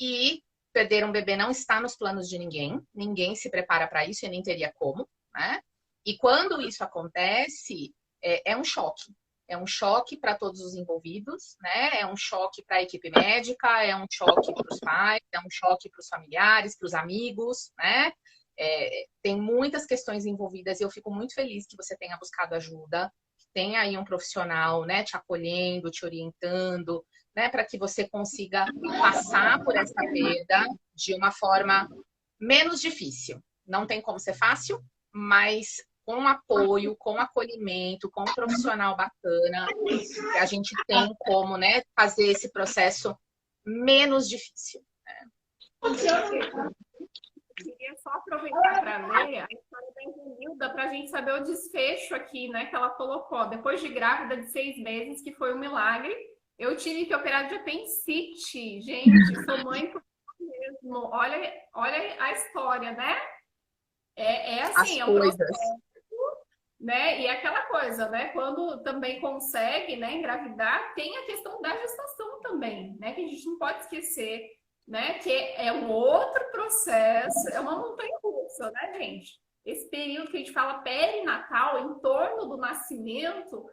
E perder um bebê não está nos planos de ninguém. Ninguém se prepara para isso e nem teria como, né? E quando isso acontece, é um choque. É um choque para todos os envolvidos, né? É um choque para a equipe médica, é um choque para os pais, é um choque para os familiares, para os amigos, né? Tem muitas questões envolvidas e eu fico muito feliz que você tenha buscado ajuda, que tenha aí um profissional, né, te acolhendo, te orientando, né, para que você consiga passar por essa perda de uma forma menos difícil. Não tem como ser fácil, mas com apoio, com acolhimento, com um profissional bacana, a gente tem como, né, fazer esse processo menos difícil. Né? Queria só aproveitar para ler a história da Evanilda para a gente saber o desfecho aqui, né, que ela colocou. Depois de grávida de 6 meses, que foi um milagre, eu tive que operar de apendicite. Gente, sou mãe por mesmo. Olha a história, né? É assim, é um processo, né? E é aquela coisa, né? Quando também consegue, né, engravidar, tem a questão da gestação também, né? Que a gente não pode esquecer, né? Que é um outro processo, é uma montanha-russa, né, gente? Esse período que a gente fala perinatal, em torno do nascimento,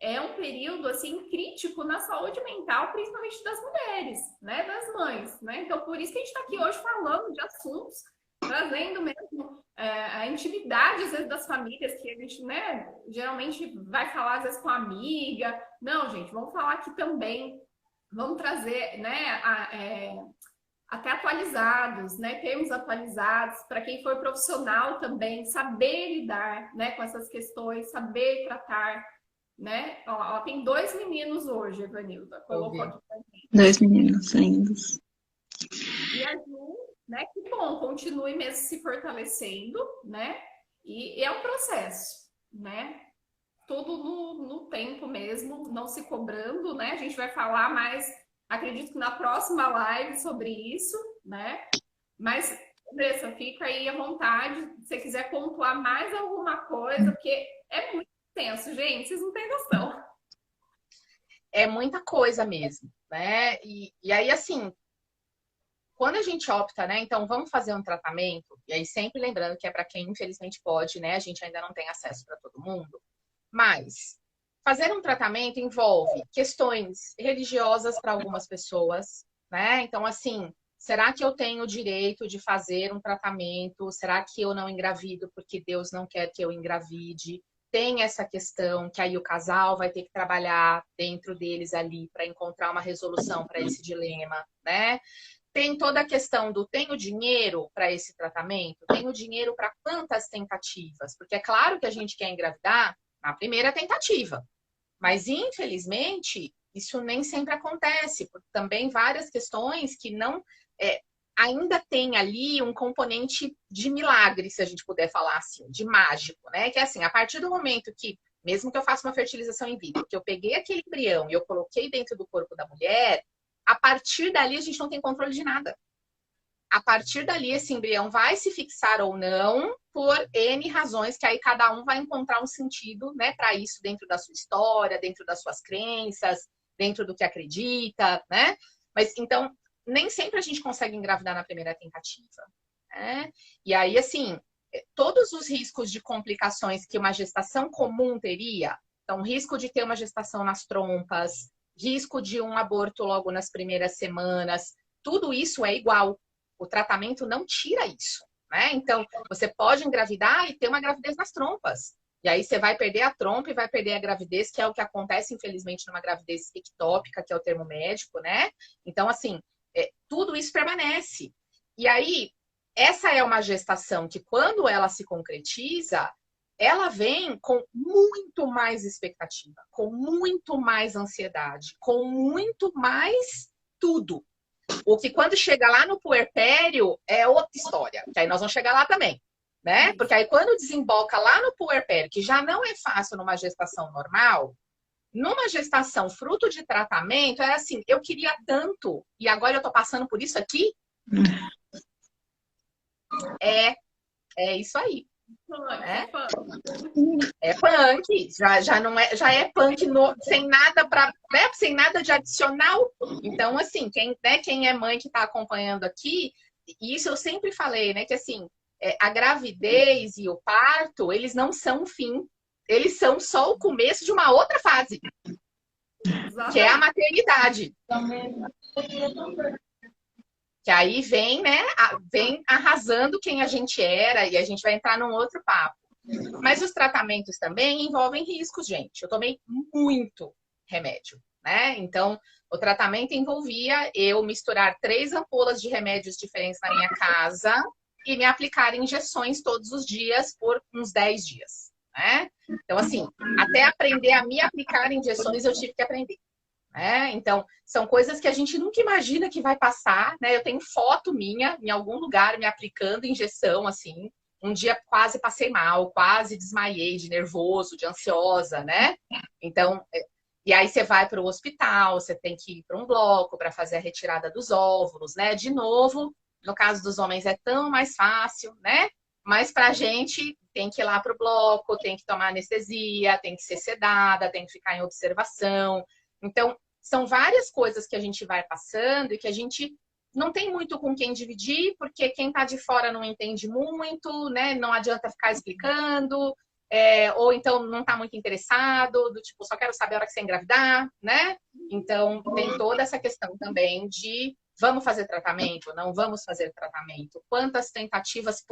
é um período, assim, crítico na saúde mental, principalmente das mulheres, né? Das mães, né? Então, por isso que a gente está aqui hoje falando de assuntos, trazendo mesmo a intimidade, às vezes, das famílias, que a gente, né, geralmente vai falar, às vezes, com a amiga. Não, gente, vamos falar aqui também, vamos trazer, né, até atualizados, né, termos atualizados, para quem for profissional também, saber lidar, né, com essas questões, saber tratar, né? Ó, tem 2 meninos hoje, Evanilda, colocou aqui pra gente. 2 meninos lindos. E a Ju, né, que bom, continue mesmo se fortalecendo, né? E é um processo, né? Tudo no tempo mesmo, não se cobrando, né? A gente vai falar mais, acredito que na próxima live sobre isso, né? Mas, Andressa, fica aí à vontade, se você quiser pontuar mais alguma coisa, porque é muito tenso, gente, vocês não têm noção. É muita coisa mesmo, né? E aí, assim, quando a gente opta, né? Então, vamos fazer um tratamento, e aí sempre lembrando que é para quem infelizmente pode, né? A gente ainda não tem acesso para todo mundo, mas fazer um tratamento envolve questões religiosas para algumas pessoas, né? Então, assim, será que eu tenho o direito de fazer um tratamento? Será que eu não engravido porque Deus não quer que eu engravide? Tem essa questão que aí o casal vai ter que trabalhar dentro deles ali para encontrar uma resolução para esse dilema, né? Tem toda a questão do tenho dinheiro para esse tratamento? Tenho dinheiro para quantas tentativas? Porque é claro que a gente quer engravidar na primeira tentativa, mas infelizmente isso nem sempre acontece, porque também várias questões que não ainda tem ali um componente de milagre, se a gente puder falar assim, de mágico, né? Que é assim, a partir do momento que, mesmo que eu faça uma fertilização in vitro, que eu peguei aquele embrião e eu coloquei dentro do corpo da mulher, a partir dali a gente não tem controle de nada. A partir dali esse embrião vai se fixar ou não por N razões, que aí cada um vai encontrar um sentido, né, para isso dentro da sua história, dentro das suas crenças, dentro do que acredita, né? Mas então nem sempre a gente consegue engravidar na primeira tentativa, né? E aí, assim, todos os riscos de complicações que uma gestação comum teria, então, risco de ter uma gestação nas trompas, risco de um aborto logo nas primeiras semanas, tudo isso é igual. O tratamento não tira isso, né? Então, você pode engravidar e ter uma gravidez nas trompas. E aí você vai perder a trompa e vai perder a gravidez, que é o que acontece, infelizmente, numa gravidez ectópica, que é o termo médico, né? Então, assim, tudo isso permanece. E aí, essa é uma gestação que, quando ela se concretiza, ela vem com muito mais expectativa, com muito mais ansiedade, com muito mais tudo. O que quando chega lá no puerpério é outra história, que aí nós vamos chegar lá também, né? Porque aí quando desemboca lá no puerpério, que já não é fácil numa gestação normal, numa gestação fruto de tratamento, é assim, eu queria tanto e agora eu tô passando por isso aqui. É isso aí. É punk, já não é, já é punk sem nada para, né, sem nada de adicional. Então, assim, quem é mãe que está acompanhando aqui, e isso eu sempre falei, né, que assim, a gravidez e o parto, eles não são o fim, eles são só o começo de uma outra fase, que é a maternidade. Que aí vem, né, vem arrasando quem a gente era e a gente vai entrar num outro papo. Mas os tratamentos também envolvem riscos, gente. Eu tomei muito remédio, né? Então, o tratamento envolvia eu misturar 3 ampolas de remédios diferentes na minha casa e me aplicar injeções todos os dias por uns 10 dias, né? Então, assim, até aprender a me aplicar injeções, eu tive que aprender. Então, são coisas que a gente nunca imagina que vai passar, né? Eu tenho foto minha em algum lugar me aplicando injeção, assim. Um dia quase passei mal, quase desmaiei de nervoso, de ansiosa, né? Então, e aí você vai para o hospital, você tem que ir para um bloco para fazer a retirada dos óvulos, né? De novo, no caso dos homens é tão mais fácil, né? Mas para a gente tem que ir lá para o bloco, tem que tomar anestesia, tem que ser sedada, tem que ficar em observação. Então, são várias coisas que a gente vai passando e que a gente não tem muito com quem dividir, porque quem está de fora não entende muito, né? Não adianta ficar explicando, ou então não está muito interessado, do tipo, só quero saber a hora que você engravidar, né? Então, tem toda essa questão também de vamos fazer tratamento, não vamos fazer tratamento, quantas tentativas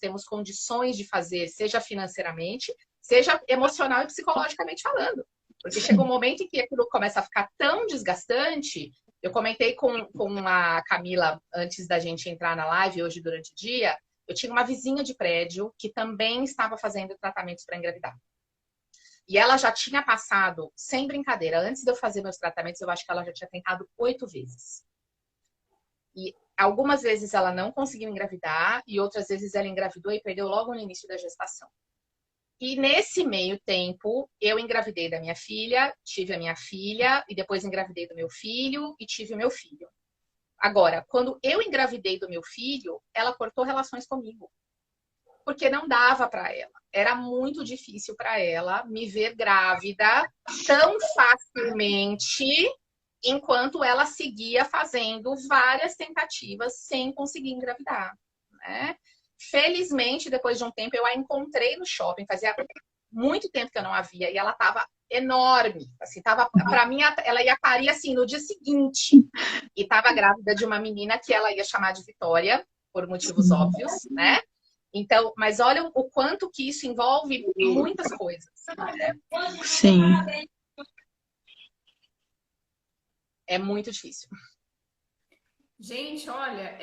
temos condições de fazer, seja financeiramente, seja emocional e psicologicamente falando. Porque chega um momento em que aquilo começa a ficar tão desgastante. Eu comentei com a Camila antes da gente entrar na live hoje durante o dia. Eu tinha uma vizinha de prédio que também estava fazendo tratamentos para engravidar. E ela já tinha passado, sem brincadeira, antes de eu fazer meus tratamentos, eu acho que ela já tinha tentado 8 vezes. E algumas vezes ela não conseguiu engravidar e outras vezes ela engravidou e perdeu logo no início da gestação. E nesse meio tempo, eu engravidei da minha filha, tive a minha filha, e depois engravidei do meu filho e tive o meu filho. Agora, quando eu engravidei do meu filho, ela cortou relações comigo. Porque não dava para ela. Era muito difícil para ela me ver grávida tão facilmente, enquanto ela seguia fazendo várias tentativas sem conseguir engravidar, né? Felizmente, depois de um tempo, eu a encontrei no shopping. Fazia muito tempo que eu não a via. E ela estava enorme. Assim, para mim, ela ia parir assim, no dia seguinte. E estava grávida de uma menina que ela ia chamar de Vitória, por motivos óbvios, né? Então, mas olha o quanto que isso envolve muitas coisas. Né? Sim. É muito difícil. Gente, olha,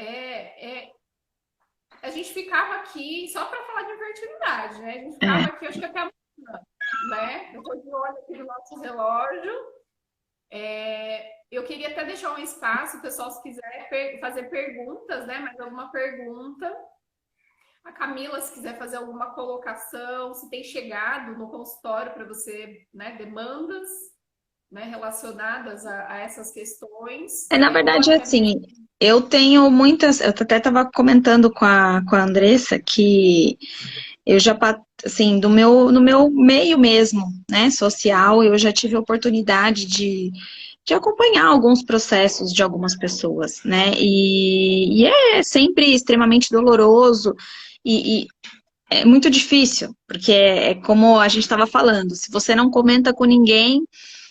a gente ficava aqui só para falar de infertilidade, né? A gente ficava aqui, acho que até amanhã, né? Eu tô de olho aqui no nosso relógio. Eu queria até deixar um espaço, o pessoal, se quiser fazer perguntas, né? Mais alguma pergunta. A Camila, se quiser fazer alguma colocação, se tem chegado no consultório para você, né? Demandas, né? Relacionadas a essas questões. Na verdade, assim, eu tenho muitas. Eu até estava comentando com a Andressa que eu já, assim, no meu meio mesmo, né, social, eu já tive a oportunidade de acompanhar alguns processos de algumas pessoas, né, e é sempre extremamente doloroso e é muito difícil, porque é como a gente estava falando, se você não comenta com ninguém,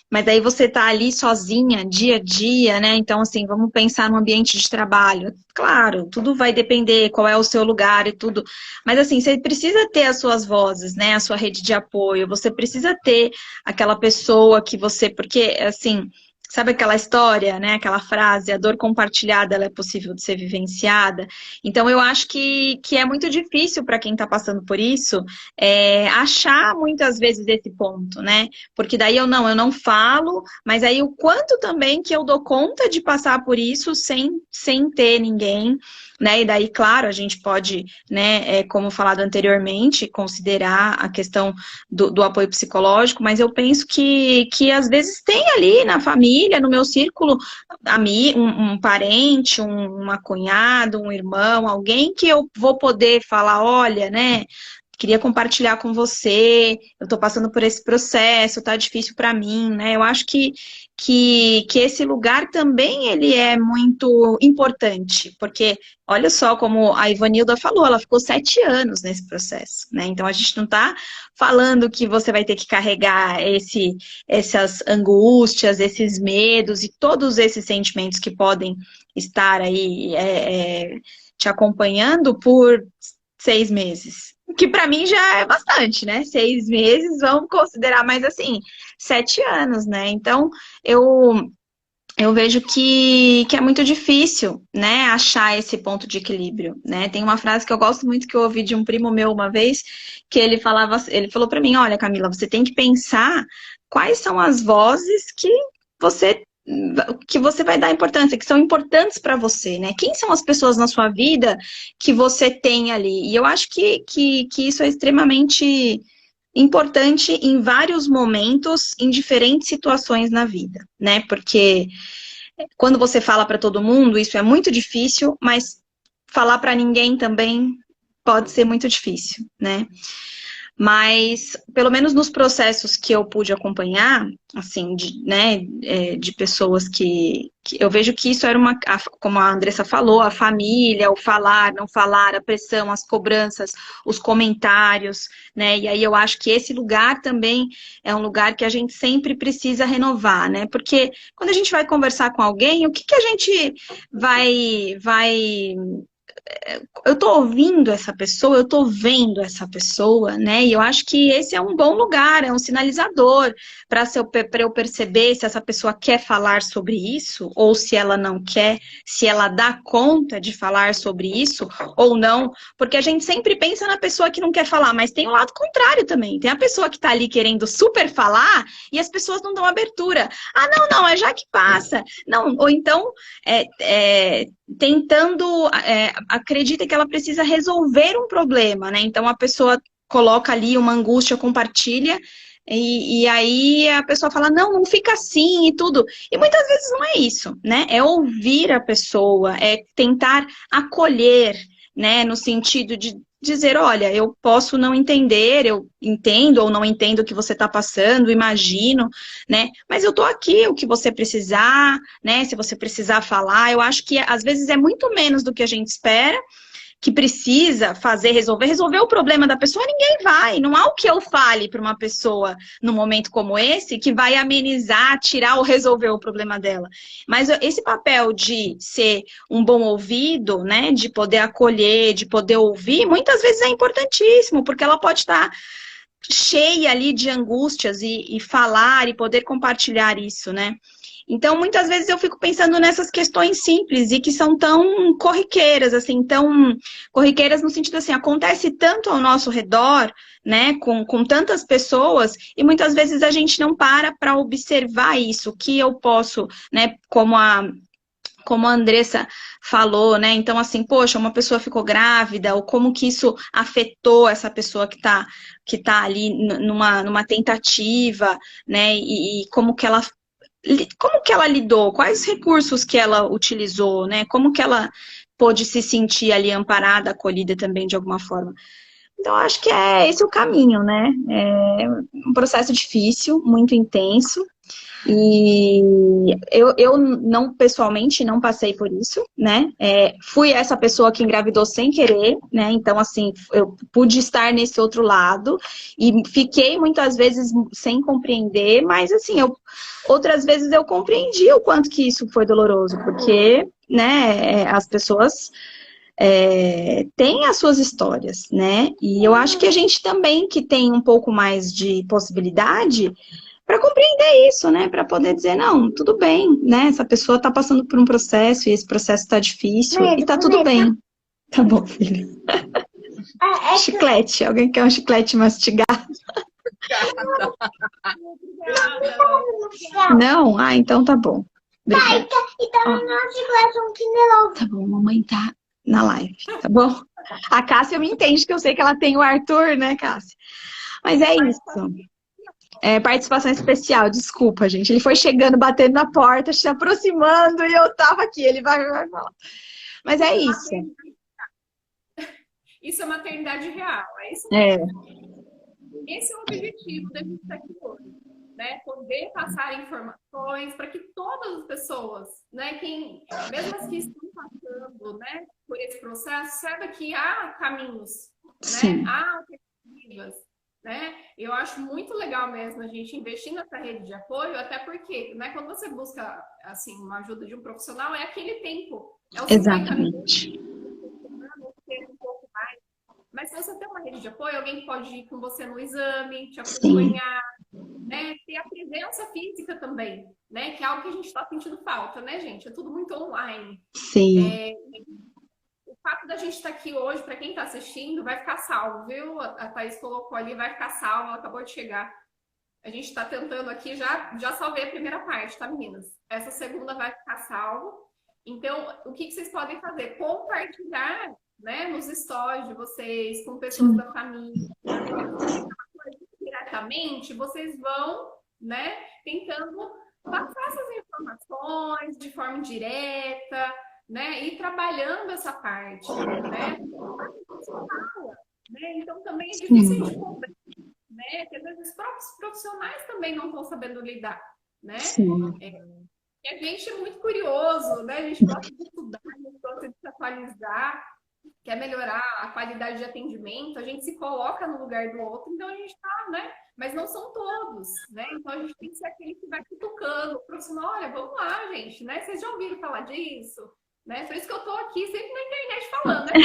mas aí você tá ali sozinha, dia a dia, né? Então, assim, vamos pensar no ambiente de trabalho. Claro, tudo vai depender qual é o seu lugar e tudo. Mas, assim, você precisa ter as suas vozes, né? A sua rede de apoio. Você precisa ter aquela pessoa que você... Porque, assim, Sabe aquela história, né? Aquela frase, a dor compartilhada ela é possível de ser vivenciada. Então, eu acho que é muito difícil para quem está passando por isso achar muitas vezes esse ponto, né? Porque daí eu não falo, mas aí o quanto também que eu dou conta de passar por isso sem ter ninguém, né? E daí, claro, a gente pode, né, como falado anteriormente, considerar a questão do apoio psicológico, mas eu penso que às vezes tem ali na família, no meu círculo, um parente, uma cunhada, um irmão, alguém que eu vou poder falar, olha, né? Queria compartilhar com você, eu estou passando por esse processo, tá difícil para mim, né? Eu acho que esse lugar também ele é muito importante, porque olha só como a Ivanilda falou, ela ficou 7 anos nesse processo, né? Então a gente não está falando que você vai ter que carregar essas angústias, esses medos e todos esses sentimentos que podem estar aí te acompanhando por 6 meses. Que para mim já é bastante, né? 6 meses, vamos considerar mais assim, 7 anos, né? Então, eu vejo que é muito difícil, né, achar esse ponto de equilíbrio, né? Tem uma frase que eu gosto muito que eu ouvi de um primo meu uma vez, que ele falou para mim, olha, Camila, você tem que pensar quais são as vozes que você vai dar importância, que são importantes para você, né? Quem são as pessoas na sua vida que você tem ali? E eu acho que isso é extremamente importante em vários momentos, em diferentes situações na vida, né? Porque quando você fala para todo mundo, isso é muito difícil, mas falar para ninguém também pode ser muito difícil, né? Mas, pelo menos nos processos que eu pude acompanhar, assim, de pessoas que eu vejo que isso era como a Andressa falou, a família, o falar, não falar, a pressão, as cobranças, os comentários, né? E aí eu acho que esse lugar também é um lugar que a gente sempre precisa renovar, né? Porque quando a gente vai conversar com alguém, o que a gente vai eu tô ouvindo essa pessoa, eu tô vendo essa pessoa, né? E eu acho que esse é um bom lugar, é um sinalizador para eu perceber se essa pessoa quer falar sobre isso, ou se ela não quer, se ela dá conta de falar sobre isso ou não, porque a gente sempre pensa na pessoa que não quer falar, mas tem o lado contrário também, tem a pessoa que tá ali querendo super falar e as pessoas não dão abertura. Ah, não, é já que passa. Não, ou então tentando, acredita que ela precisa resolver um problema, né? Então a pessoa coloca ali uma angústia, compartilha, e aí a pessoa fala, não fica assim e tudo. E muitas vezes não é isso, né? É ouvir a pessoa, é tentar acolher, né? No sentido de dizer, olha, eu posso não entender, eu entendo ou não entendo o que você está passando, imagino, né? Mas eu tô aqui, o que você precisar, né? Se você precisar falar, eu acho que às vezes é muito menos do que a gente espera, que precisa resolver o problema da pessoa, ninguém vai. Não há o que eu fale para uma pessoa num momento como esse que vai amenizar, tirar ou resolver o problema dela. Mas esse papel de ser um bom ouvido, né, de poder acolher, de poder ouvir, muitas vezes é importantíssimo, porque ela pode estar cheia ali de angústias e falar e poder compartilhar isso, né? Então, muitas vezes eu fico pensando nessas questões simples e que são tão corriqueiras, assim, tão corriqueiras no sentido assim, acontece tanto ao nosso redor, né, com tantas pessoas, e muitas vezes a gente não para observar isso, que eu posso, né, como a Andressa falou, né? Então, assim, poxa, uma pessoa ficou grávida, ou como que isso afetou essa pessoa que tá ali numa tentativa, né? E como que ela lidou, quais recursos que ela utilizou, né? Como que ela pôde se sentir ali amparada, acolhida também de alguma forma. Então, acho que é esse o caminho, né? É um processo difícil, muito intenso. E eu não, pessoalmente, não passei por isso, né? Fui essa pessoa que engravidou sem querer, né? Então, assim, eu pude estar nesse outro lado e fiquei muitas vezes sem compreender, mas, assim, outras vezes eu compreendi o quanto que isso foi doloroso, porque, né, as pessoas têm as suas histórias, né? E eu acho que a gente também, que tem um pouco mais de possibilidade, para compreender isso, né? Para poder dizer, não, tudo bem, né? Essa pessoa está passando por um processo e esse processo está difícil e tá tudo bem. Tá bom, filho. Chiclete. Alguém quer um chiclete mastigado? Não? Ah, então tá bom. Obrigada. Tá bom, mamãe tá na live, tá bom? A Cássia me entende, que eu sei que ela tem o Arthur, né, Cássia? Mas é isso. Participação especial, desculpa, gente. Ele foi chegando, batendo na porta, se aproximando e eu tava aqui. Ele vai falar. Mas é isso. Isso é maternidade real, é isso mesmo. Esse é o objetivo da gente estar aqui hoje, né? Poder passar informações para que todas as pessoas, né, mesmo as que estão passando, né, por esse processo, saiba que há caminhos, né? Há alternativas, né? Eu acho muito legal mesmo a gente investir nessa rede de apoio, até porque, né, quando você busca assim uma ajuda de um profissional, é aquele tempo, é os 50 minutos, um pouco mais. Mas se você tem uma rede de apoio, alguém pode ir com você no exame, te acompanhar, né? Ter a presença física também, né? Que é algo que a gente está sentindo falta, né, gente? É tudo muito online. Sim. O fato da gente estar aqui hoje, para quem está assistindo, vai ficar salvo, viu? A Thaís colocou ali, vai ficar salvo, ela acabou de chegar. A gente está tentando aqui, já salvei a primeira parte, tá, meninas? Essa segunda vai ficar salvo. Então, o que vocês podem fazer? Compartilhar, né, nos stories de vocês, com pessoas da família. Diretamente, vocês vão, né, tentando passar essas informações de forma direta, né, e trabalhando essa parte, né? Então também é difícil a gente compreender, né? Porque às vezes os próprios profissionais também não estão sabendo lidar, né? E a gente é muito curioso, né? A gente gosta de estudar, a gente gosta de se atualizar, quer melhorar a qualidade de atendimento, a gente se coloca no lugar do outro, então a gente tá, né? Mas não são todos, né? Então a gente tem que ser aquele que vai cutucando o profissional, olha, vamos lá, gente, né? Vocês já ouviram falar disso? Né? Por isso que eu tô aqui sempre na internet falando, né?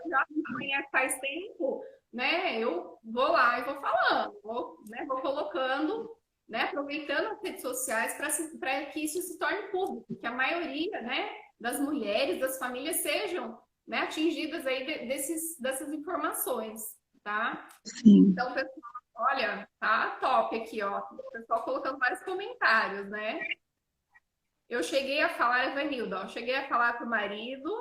Já me conhece faz tempo, né? Eu vou lá e vou falando, vou colocando, né? Aproveitando as redes sociais para que isso se torne público, que a maioria, né, das mulheres, das famílias sejam, né, atingidas aí dessas informações, tá? Sim. Então, pessoal, olha, tá top aqui, ó. O pessoal colocando vários comentários, né? Eu cheguei a falar, Evanilda, cheguei a falar pro marido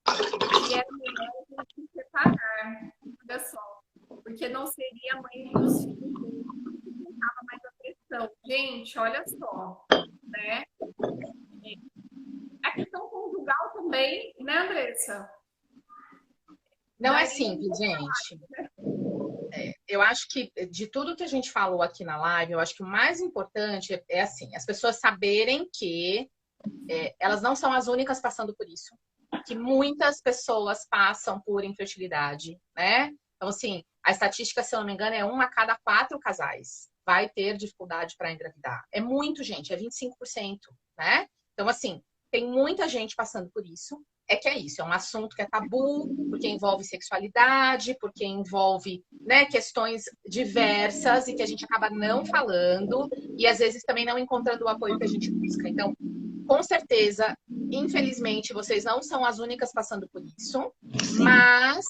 que era melhor se separar, olha só, porque não seria mãe dos filhos, não tava mais a pressão. Gente, olha só, né? A questão conjugal também, né, Andressa? Não é simples, gente. Eu acho que de tudo que a gente falou aqui na live, eu acho que o mais importante é assim, as pessoas saberem que elas não são as únicas passando por isso, que muitas pessoas passam por infertilidade, né? Então, assim, a estatística, se eu não me engano, é 1 a cada 4 casais vai ter dificuldade para engravidar. É muito, gente, é 25%, né? Então, assim, tem muita gente passando por isso. É isso, é um assunto que é tabu, porque envolve sexualidade, porque envolve, né, questões diversas e que a gente acaba não falando e às vezes também não encontrando o apoio que a gente busca. Então, com certeza, infelizmente, vocês não são as únicas passando por isso, mas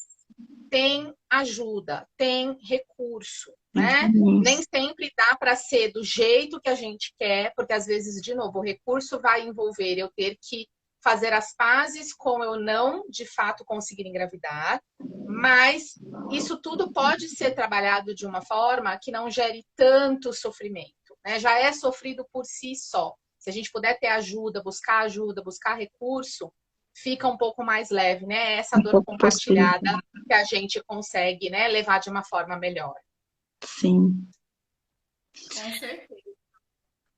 tem ajuda, tem recurso, né? Nem sempre dá para ser do jeito que a gente quer, porque às vezes, de novo, o recurso vai envolver eu ter que fazer as pazes com eu não, de fato, conseguir engravidar, mas isso tudo pode ser trabalhado de uma forma que não gere tanto sofrimento, né? Já é sofrido por si só. Se a gente puder ter ajuda, buscar recurso, fica um pouco mais leve, né? Essa dor compartilhada que a gente consegue, né, levar de uma forma melhor. Sim. Com certeza.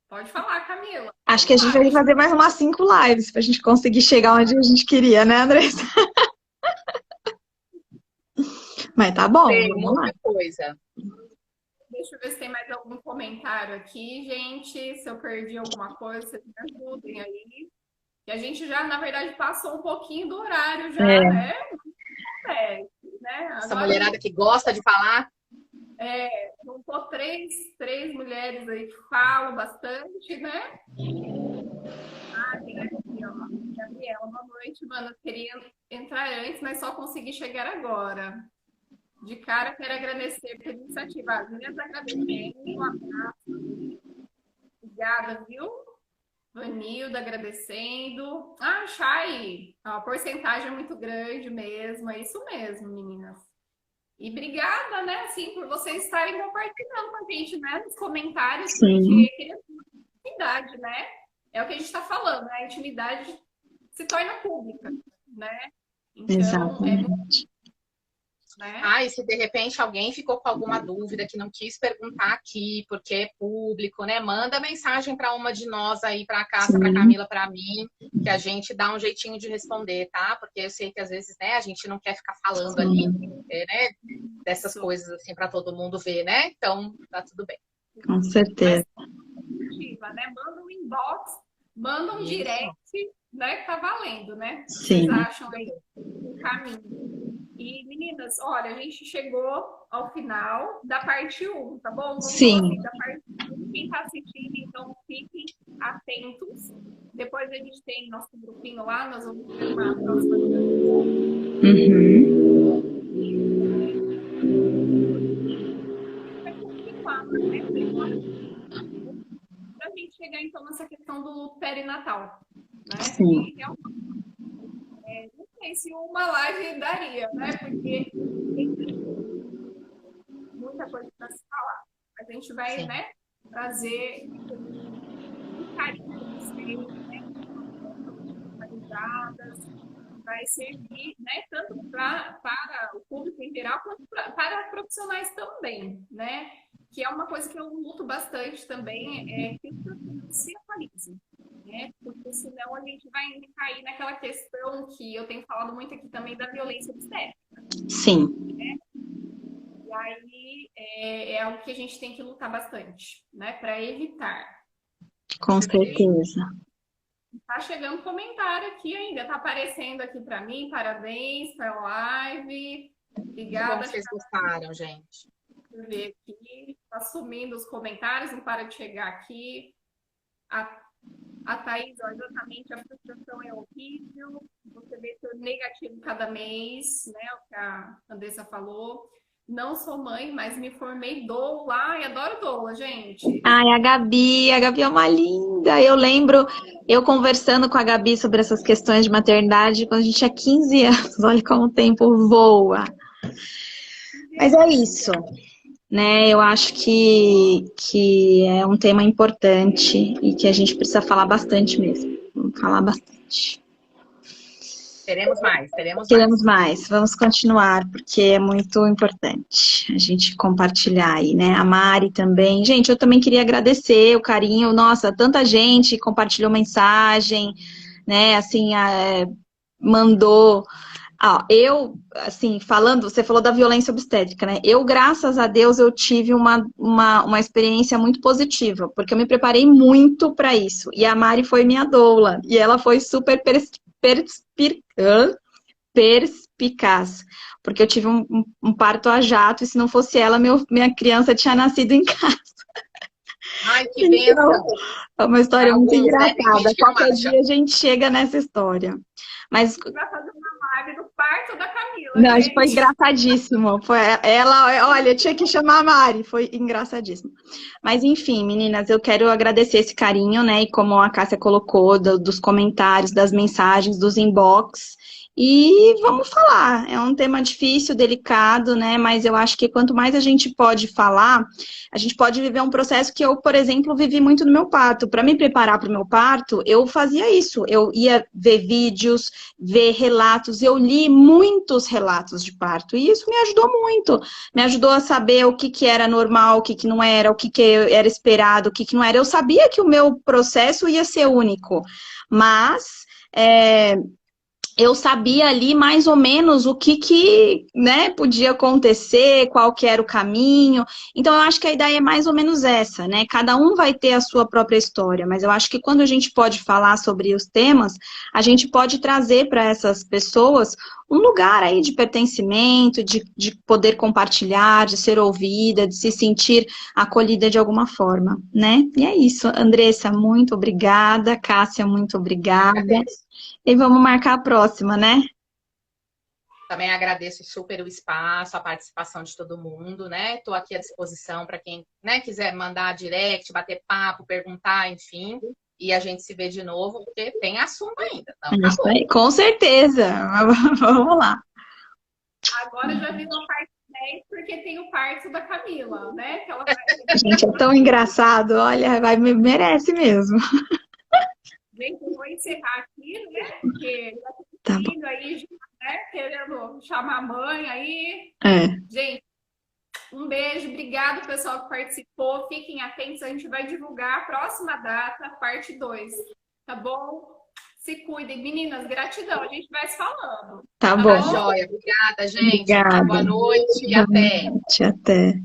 Pode falar, Camila. Acho que a gente vai fazer mais umas 5 lives pra gente conseguir chegar onde a gente queria, né, Andressa? Mas tá bom. Tem muita coisa. Deixa eu ver se tem mais algum comentário aqui, gente. Se eu perdi alguma coisa, vocês me ajudem aí. Que a gente já, na verdade, passou um pouquinho do horário já, né? Né? Essa mulherada que gosta de falar. Não tô três mulheres aí que falam bastante, né? Tem aqui, ó. Gabriela, boa noite, mano. Eu queria entrar antes, mas só consegui chegar agora. De cara, quero agradecer pela iniciativa. As meninas agradecendo. Um abraço. Obrigada, viu? Vanilda agradecendo. Ah, Chay, a porcentagem é muito grande mesmo. É isso mesmo, meninas. E obrigada, né, assim, por vocês estarem compartilhando com a gente, né, nos comentários, Sim. porque queremos intimidade, né? É o que a gente está falando, né? A intimidade se torna pública, né? Então, Exatamente. né? E se de repente alguém ficou com alguma dúvida que não quis perguntar aqui, porque é público, né? Manda mensagem para uma de nós aí, para a Cássia, para a Camila, para mim, que a gente dá um jeitinho de responder, tá? Porque eu sei que às vezes, né, a gente não quer ficar falando ali, né, dessas coisas assim para todo mundo ver, né? Então, tá tudo bem. Com certeza. Mas, né? Manda um inbox, manda um direct, né? Que tá valendo, né? Sim. Vocês acham aí o caminho. E, meninas, olha, a gente chegou ao final da parte 1, tá bom? Vamos Sim. falar assim, da parte 1. Quem tá assistindo, então fiquem atentos. Depois a gente tem nosso grupinho lá, nós vamos ter uma próxima. Vai continuar, né? Pra gente chegar, então, nessa questão do luto perinatal, né? Sim. Não sei se uma live daria, né? Porque tem muita coisa para se falar. A gente vai, né, trazer um carinho de vocês, né? Vai servir, né, tanto para o público em geral, quanto para profissionais também, né? Que é uma coisa que eu luto bastante também, que os profissionais se atualizem. Né? Porque senão a gente vai cair naquela questão que eu tenho falado muito aqui também da violência obstétrica. Sim. Né? E aí é algo que a gente tem que lutar bastante, né? Para evitar. Com certeza. Tá chegando comentário aqui ainda, tá aparecendo aqui para mim. Parabéns pela live. Obrigada. Como vocês gostaram, gente? Deixa eu ver aqui. Tá sumindo os comentários, não para de chegar aqui. A Thaís, ó, exatamente, a frustração é horrível, você vê seu negativo cada mês, né, o que a Andressa falou. Não sou mãe, mas me formei doula, e adoro doula, gente. Ai, a Gabi é uma linda. Eu lembro, eu conversando com a Gabi sobre essas questões de maternidade quando a gente tinha 15 anos, olha como o tempo voa. Mas é isso. Né, eu acho que é um tema importante e que a gente precisa falar bastante mesmo. Vamos falar bastante. Queremos mais. Vamos continuar, porque é muito importante a gente compartilhar aí, né? A Mari também. Gente, eu também queria agradecer o carinho. Nossa, tanta gente compartilhou mensagem, né? Assim, mandou... eu, assim, falando, você falou da violência obstétrica, né? Eu, graças a Deus, eu tive uma experiência muito positiva, porque eu me preparei muito para isso. E a Mari foi minha doula, e ela foi super perspicaz, porque eu tive um parto a jato, e se não fosse ela, minha criança tinha nascido em casa. Ai, que bênção! É uma história muito engraçada. Qualquer dia a gente chega nessa história. Mas... vai fazer uma live do parto da Camila. Não, gente. foi engraçadíssimo. Foi ela, olha, tinha que chamar a Mari, foi engraçadíssimo. Mas enfim, meninas, eu quero agradecer esse carinho, né? E como a Cássia colocou, dos comentários, das mensagens, dos inbox. E vamos falar, é um tema difícil, delicado, né? Mas eu acho que quanto mais a gente pode falar, a gente pode viver um processo que eu, por exemplo, vivi muito no meu parto. Para me preparar para o meu parto, eu fazia isso. Eu ia ver vídeos, ver relatos, eu li muitos relatos de parto. E isso me ajudou muito. Me ajudou a saber o que era normal, o que não era, o que era esperado, o que não era. Eu sabia que o meu processo ia ser único, mas... eu sabia ali mais ou menos o que né, podia acontecer, qual que era o caminho. Então, eu acho que a ideia é mais ou menos essa, né? Cada um vai ter a sua própria história, mas eu acho que quando a gente pode falar sobre os temas, a gente pode trazer para essas pessoas um lugar aí de pertencimento, de poder compartilhar, de ser ouvida, de se sentir acolhida de alguma forma, né? E é isso. Andressa, muito obrigada. Cássia, muito obrigada. E vamos marcar a próxima, né? Também agradeço super o espaço, a participação de todo mundo, né? Estou aqui à disposição para quem, né, quiser mandar direct, bater papo, perguntar, enfim. E a gente se vê de novo, porque tem assunto ainda. Não Isso aí, com certeza. Vamos lá. Agora já virou parte 10, porque tem o parto da Camila, né? Que ela vai... Gente, é tão engraçado. Olha, merece mesmo. Gente, eu vou encerrar aqui, né? Porque já Tá tem bom. filho aí, né? Querendo chamar a mãe aí. É. Gente, um beijo. Obrigado, pessoal, que participou. Fiquem atentos, a gente vai divulgar a próxima data, parte 2. Tá bom? Se cuidem. Meninas, gratidão. A gente vai se falando. Tá Tá bom. joia. Obrigada, gente. Obrigada. Boa noite e Boa até. noite, até.